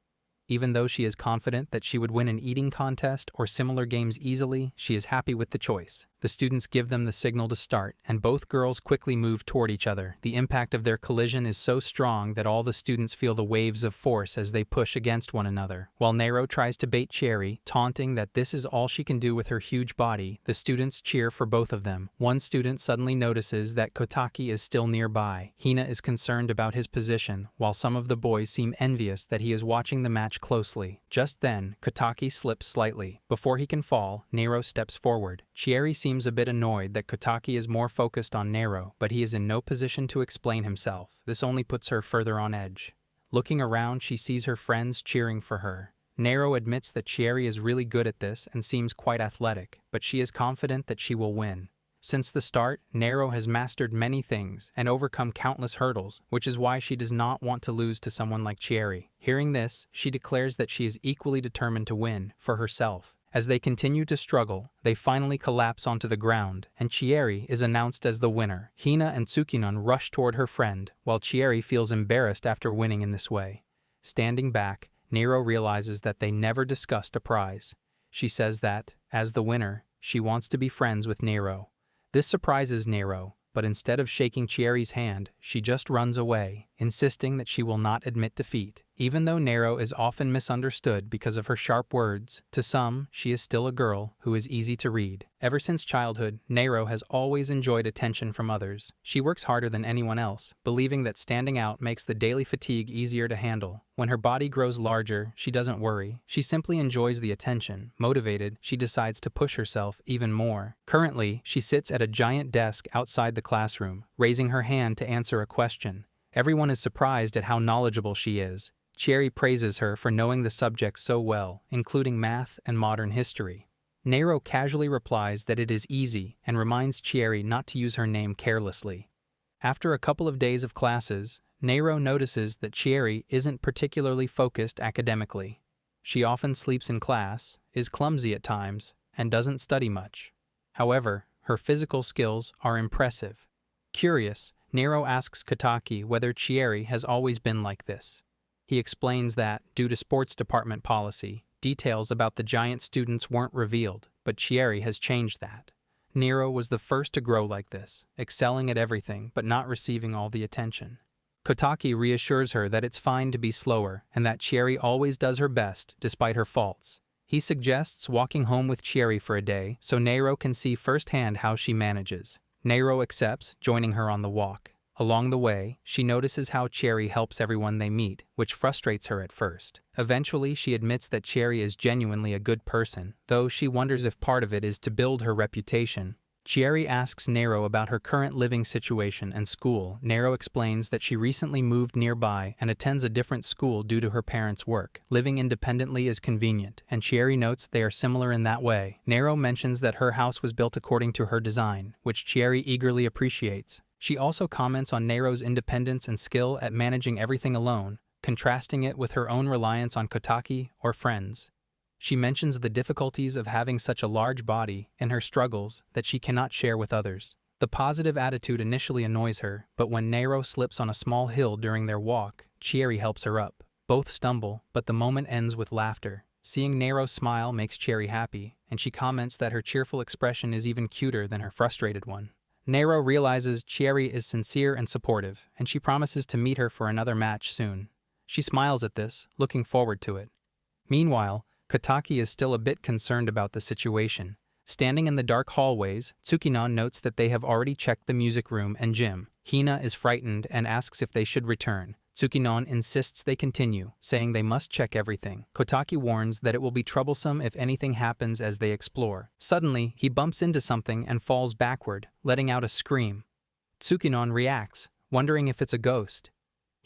Even though she is confident that she would win an eating contest or similar games easily, she is happy with the choice. The students give them the signal to start, and both girls quickly move toward each other. The impact of their collision is so strong that all the students feel the waves of force as they push against one another. While Nero tries to bait Cherry, taunting that this is all she can do with her huge body, the students cheer for both of them. One student suddenly notices that Kotaki is still nearby. Hina is concerned about his position, while some of the boys seem envious that he is watching the match closely. Just then, Kotaki slips slightly. Before he can fall, Nero steps forward. Cherry seems a bit annoyed that Kotaki is more focused on Nero, but he is in no position to explain himself. This only puts her further on edge. Looking around, she sees her friends cheering for her. Nero admits that Cherry is really good at this and seems quite athletic, but she is confident that she will win. Since the start, Nero has mastered many things and overcome countless hurdles, which is why she does not want to lose to someone like Cherry. Hearing this, she declares that she is equally determined to win, for herself. As they continue to struggle, they finally collapse onto the ground, and Cherry is announced as the winner. Hina and Tsukinon rush toward her friend, while Cherry feels embarrassed after winning in this way. Standing back, Nero realizes that they never discussed a prize. She says that, as the winner, she wants to be friends with Nero. This surprises Nero, but instead of shaking Cherry's hand, she just runs away, insisting that she will not admit defeat. Even though Nero is often misunderstood because of her sharp words, to some, she is still a girl who is easy to read. Ever since childhood, Nero has always enjoyed attention from others. She works harder than anyone else, believing that standing out makes the daily fatigue easier to handle. When her body grows larger, she doesn't worry. She simply enjoys the attention. Motivated, she decides to push herself even more. Currently, she sits at a giant desk outside the classroom, raising her hand to answer a question. Everyone is surprised at how knowledgeable she is. Cherry praises her for knowing the subjects so well, including math and modern history. Nero casually replies that it is easy and reminds Cherry not to use her name carelessly. After a couple of days of classes, Nero notices that Cherry isn't particularly focused academically. She often sleeps in class, is clumsy at times, and doesn't study much. However, her physical skills are impressive. Curious, Nero asks Kotaki whether Cherry has always been like this. He explains that, due to sports department policy, details about the giant students weren't revealed, but Cherry has changed that. Nero was the first to grow like this, excelling at everything but not receiving all the attention. Kotaki reassures her that it's fine to be slower and that Cherry always does her best despite her faults. He suggests walking home with Cherry for a day so Nero can see firsthand how she manages. Nero accepts, joining her on the walk. Along the way, she notices how Cherry helps everyone they meet, which frustrates her at first. Eventually, she admits that Cherry is genuinely a good person, though she wonders if part of it is to build her reputation. Cherry asks Nero about her current living situation and school. Nero explains that she recently moved nearby and attends a different school due to her parents' work. Living independently is convenient, and Cherry notes they are similar in that way. Nero mentions that her house was built according to her design, which Cherry eagerly appreciates. She also comments on Nero's independence and skill at managing everything alone, contrasting it with her own reliance on Kotaki or friends. She mentions the difficulties of having such a large body and her struggles that she cannot share with others. The positive attitude initially annoys her, but when Nero slips on a small hill during their walk, Cherry helps her up. Both stumble, but the moment ends with laughter. Seeing Nero smile makes Cherry happy, and she comments that her cheerful expression is even cuter than her frustrated one. Nero realizes Cherry is sincere and supportive, and she promises to meet her for another match soon. She smiles at this, looking forward to it. Meanwhile, Kotaki is still a bit concerned about the situation. Standing in the dark hallways, Tsukinon notes that they have already checked the music room and gym. Hina is frightened and asks if they should return. Tsukinon insists they continue, saying they must check everything. Kotaki warns that it will be troublesome if anything happens as they explore. Suddenly, he bumps into something and falls backward, letting out a scream. Tsukinon reacts, wondering if it's a ghost.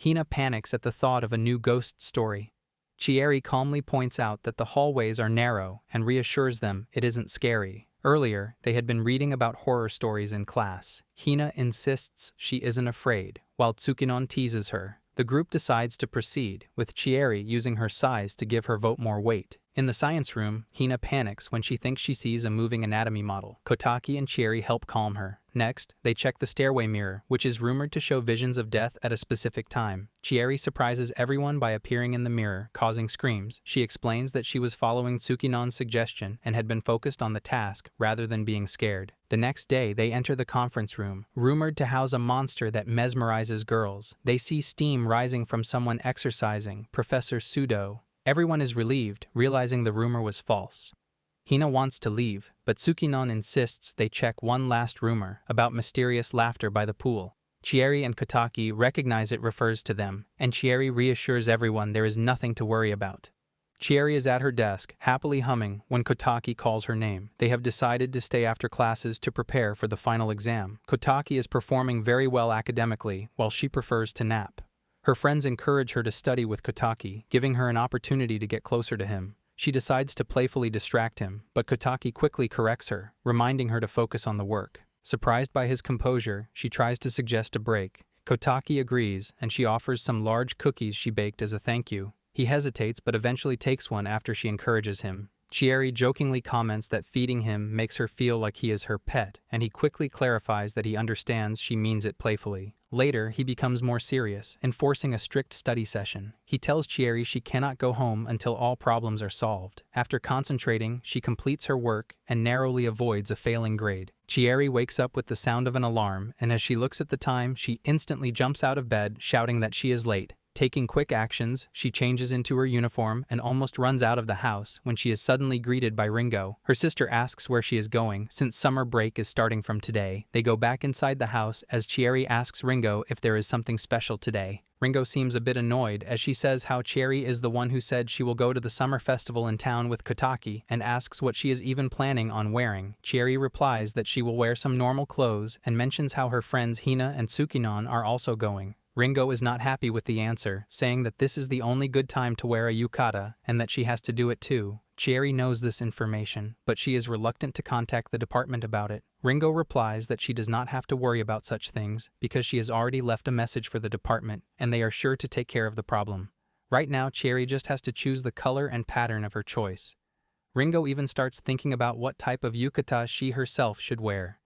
Hina panics at the thought of a new ghost story. Cherry calmly points out that the hallways are narrow and reassures them it isn't scary. Earlier, they had been reading about horror stories in class. Hina insists she isn't afraid, while Tsukinon teases her. The group decides to proceed, with Cherry using her size to give her vote more weight. In the science room, Hina panics when she thinks she sees a moving anatomy model. Kotaki and Chieri help calm her. Next, they check the stairway mirror, which is rumored to show visions of death at a specific time. Chieri surprises everyone by appearing in the mirror, causing screams. She explains that she was following Tsukinon's suggestion and had been focused on the task rather than being scared. The next day, they enter the conference room, rumored to house a monster that mesmerizes girls. They see steam rising from someone exercising, Professor Sudo. Everyone is relieved, realizing the rumor was false. Hina wants to leave, but Tsukinon insists they check one last rumor about mysterious laughter by the pool. Chieri and Kotaki recognize it refers to them, and Chieri reassures everyone there is nothing to worry about. Chieri is at her desk, happily humming, when Kotaki calls her name. They have decided to stay after classes to prepare for the final exam. Kotaki is performing very well academically, while she prefers to nap. Her friends encourage her to study with Kotaki, giving her an opportunity to get closer to him. She decides to playfully distract him, but Kotaki quickly corrects her, reminding her to focus on the work. Surprised by his composure, she tries to suggest a break. Kotaki agrees, and she offers some large cookies she baked as a thank you. He hesitates but eventually takes one after she encourages him. Chieri jokingly comments that feeding him makes her feel like he is her pet, and he quickly clarifies that he understands she means it playfully. Later, he becomes more serious, enforcing a strict study session. He tells Chieri she cannot go home until all problems are solved. After concentrating, she completes her work and narrowly avoids a failing grade. Chieri wakes up with the sound of an alarm, and as she looks at the time, she instantly jumps out of bed, shouting that she is late. Taking quick actions, she changes into her uniform and almost runs out of the house when she is suddenly greeted by Ringo. Her sister asks where she is going, since summer break is starting from today. They go back inside the house as Chieri asks Ringo if there is something special today. Ringo seems a bit annoyed as she says how Chieri is the one who said she will go to the summer festival in town with Kotaki and asks what she is even planning on wearing. Chieri replies that she will wear some normal clothes and mentions how her friends Hina and Tsukinon are also going. Ringo is not happy with the answer, saying that this is the only good time to wear a yukata and that she has to do it too. Chieri knows this information, but she is reluctant to contact the department about it. Ringo replies that she does not have to worry about such things because she has already left a message for the department and they are sure to take care of the problem. Right now, Chieri just has to choose the color and pattern of her choice. Ringo even starts thinking about what type of yukata she herself should wear.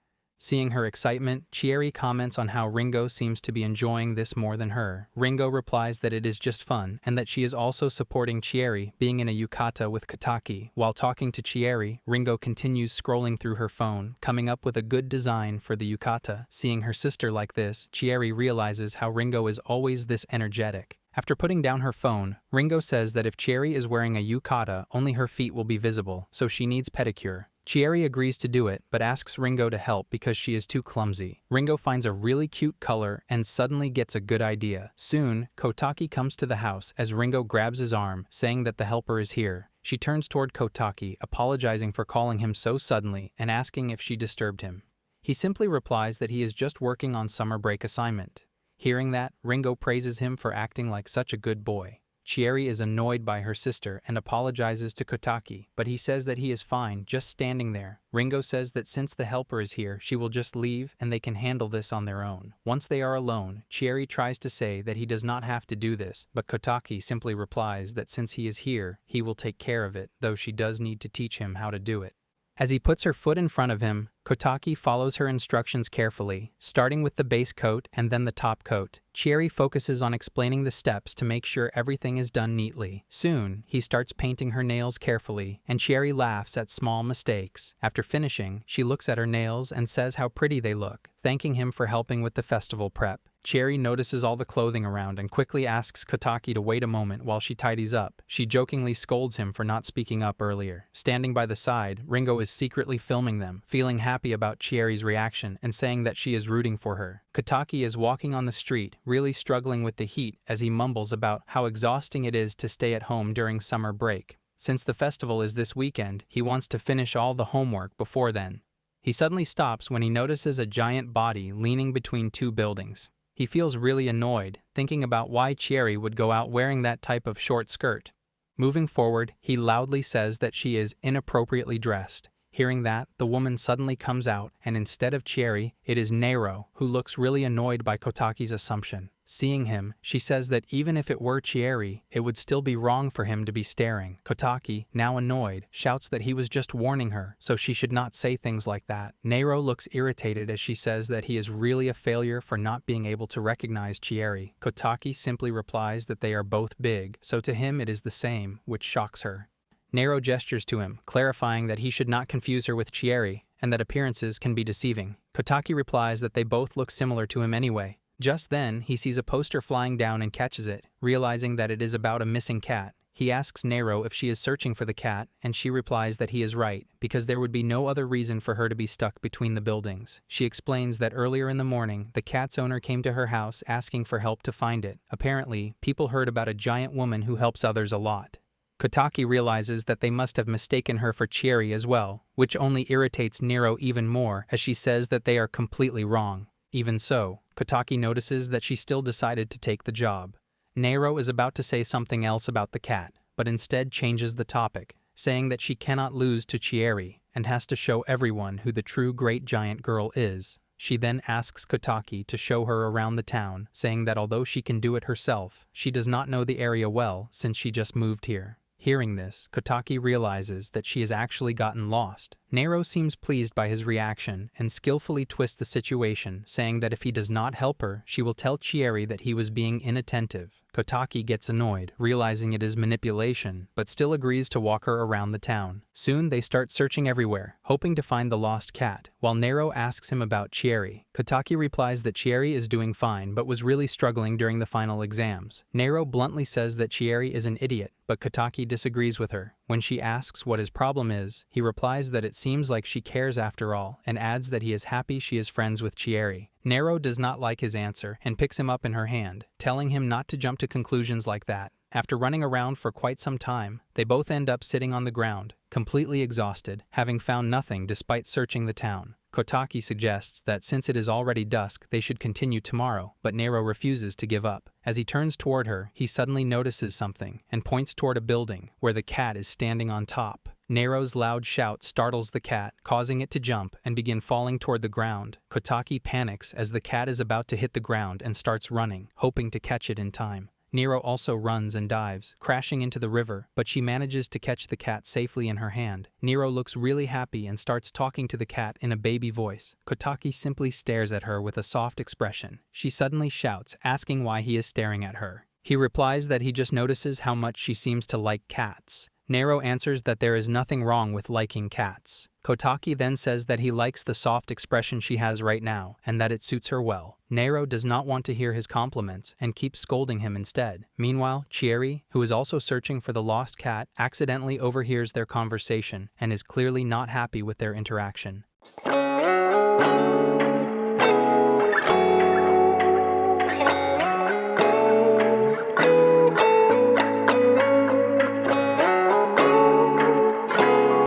Seeing her excitement, Chieri comments on how Ringo seems to be enjoying this more than her. Ringo replies that it is just fun and that she is also supporting Chieri being in a yukata with Kotaki. While talking to Chieri, Ringo continues scrolling through her phone, coming up with a good design for the yukata. Seeing her sister like this, Chieri realizes how Ringo is always this energetic. After putting down her phone, Ringo says that if Chieri is wearing a yukata, only her feet will be visible, so she needs pedicure. Chieri agrees to do it, but asks Ringo to help because she is too clumsy. Ringo finds a really cute color and suddenly gets a good idea. Soon, Kotaki comes to the house as Ringo grabs his arm, saying that the helper is here. She turns toward Kotaki, apologizing for calling him so suddenly and asking if she disturbed him. He simply replies that he is just working on summer break assignment. Hearing that, Ringo praises him for acting like such a good boy. Chieri is annoyed by her sister and apologizes to Kotaki, but he says that he is fine just standing there. Ringo says that since the helper is here, she will just leave and they can handle this on their own. Once they are alone, Chieri tries to say that he does not have to do this, but Kotaki simply replies that since he is here, he will take care of it, though she does need to teach him how to do it. As he puts her foot in front of him, Kotaki follows her instructions carefully, starting with the base coat and then the top coat. Chieri focuses on explaining the steps to make sure everything is done neatly. Soon, he starts painting her nails carefully, and Chieri laughs at small mistakes. After finishing, she looks at her nails and says how pretty they look, thanking him for helping with the festival prep. Chieri notices all the clothing around and quickly asks Kotaki to wait a moment while she tidies up. She jokingly scolds him for not speaking up earlier. Standing by the side, Ringo is secretly filming them, feeling happy about Chieri's reaction and saying that she is rooting for her. Kotaki is walking on the street, really struggling with the heat as he mumbles about how exhausting it is to stay at home during summer break. Since the festival is this weekend, he wants to finish all the homework before then. He suddenly stops when he notices a giant body leaning between two buildings. He feels really annoyed, thinking about why Chieri would go out wearing that type of short skirt. Moving forward, he loudly says that she is inappropriately dressed. Hearing that, the woman suddenly comes out, and instead of Chieri, it is Nero, who looks really annoyed by Kotaki's assumption. Seeing him, she says that even if it were Chieri, it would still be wrong for him to be staring. Kotaki, now annoyed, shouts that he was just warning her, so she should not say things like that. Nero looks irritated as she says that he is really a failure for not being able to recognize Chieri. Kotaki simply replies that they are both big, so to him it is the same, which shocks her. Nero gestures to him, clarifying that he should not confuse her with Chieri, and that appearances can be deceiving. Kotaki replies that they both look similar to him anyway. Just then, he sees a poster flying down and catches it, realizing that it is about a missing cat. He asks Nero if she is searching for the cat, and she replies that he is right, because there would be no other reason for her to be stuck between the buildings. She explains that earlier in the morning, the cat's owner came to her house asking for help to find it. Apparently, people heard about a giant woman who helps others a lot. Kotaki realizes that they must have mistaken her for Chieri as well, which only irritates Nero even more as she says that they are completely wrong. Even so, Kotaki notices that she still decided to take the job. Nero is about to say something else about the cat, but instead changes the topic, saying that she cannot lose to Chieri and has to show everyone who the true great giant girl is. She then asks Kotaki to show her around the town, saying that although she can do it herself, she does not know the area well since she just moved here. Hearing this, Kotaki realizes that she has actually gotten lost. Nero seems pleased by his reaction and skillfully twists the situation, saying that if he does not help her, she will tell Chieri that he was being inattentive. Kotaki gets annoyed, realizing it is manipulation, but still agrees to walk her around the town. Soon they start searching everywhere, hoping to find the lost cat, while Nero asks him about Chieri. Kotaki replies that Chieri is doing fine but was really struggling during the final exams. Nero bluntly says that Chieri is an idiot, but Kotaki disagrees with her. When she asks what his problem is, he replies that it seems like she cares after all, and adds that he is happy she is friends with Chieri. Nero does not like his answer and picks him up in her hand, telling him not to jump to conclusions like that. After running around for quite some time, they both end up sitting on the ground, completely exhausted, having found nothing despite searching the town. Kotaki suggests that since it is already dusk, they should continue tomorrow, but Nero refuses to give up. As he turns toward her, he suddenly notices something and points toward a building where the cat is standing on top. Nero's loud shout startles the cat, causing it to jump and begin falling toward the ground. Kotaki panics as the cat is about to hit the ground and starts running, hoping to catch it in time. Nero also runs and dives, crashing into the river, but she manages to catch the cat safely in her hand. Nero looks really happy and starts talking to the cat in a baby voice. Kotaki simply stares at her with a soft expression. She suddenly shouts, asking why he is staring at her. He replies that he just notices how much she seems to like cats. Nero answers that there is nothing wrong with liking cats. Kotaki then says that he likes the soft expression she has right now and that it suits her well. Nero does not want to hear his compliments and keeps scolding him instead. Meanwhile, Chieri, who is also searching for the lost cat, accidentally overhears their conversation and is clearly not happy with their interaction.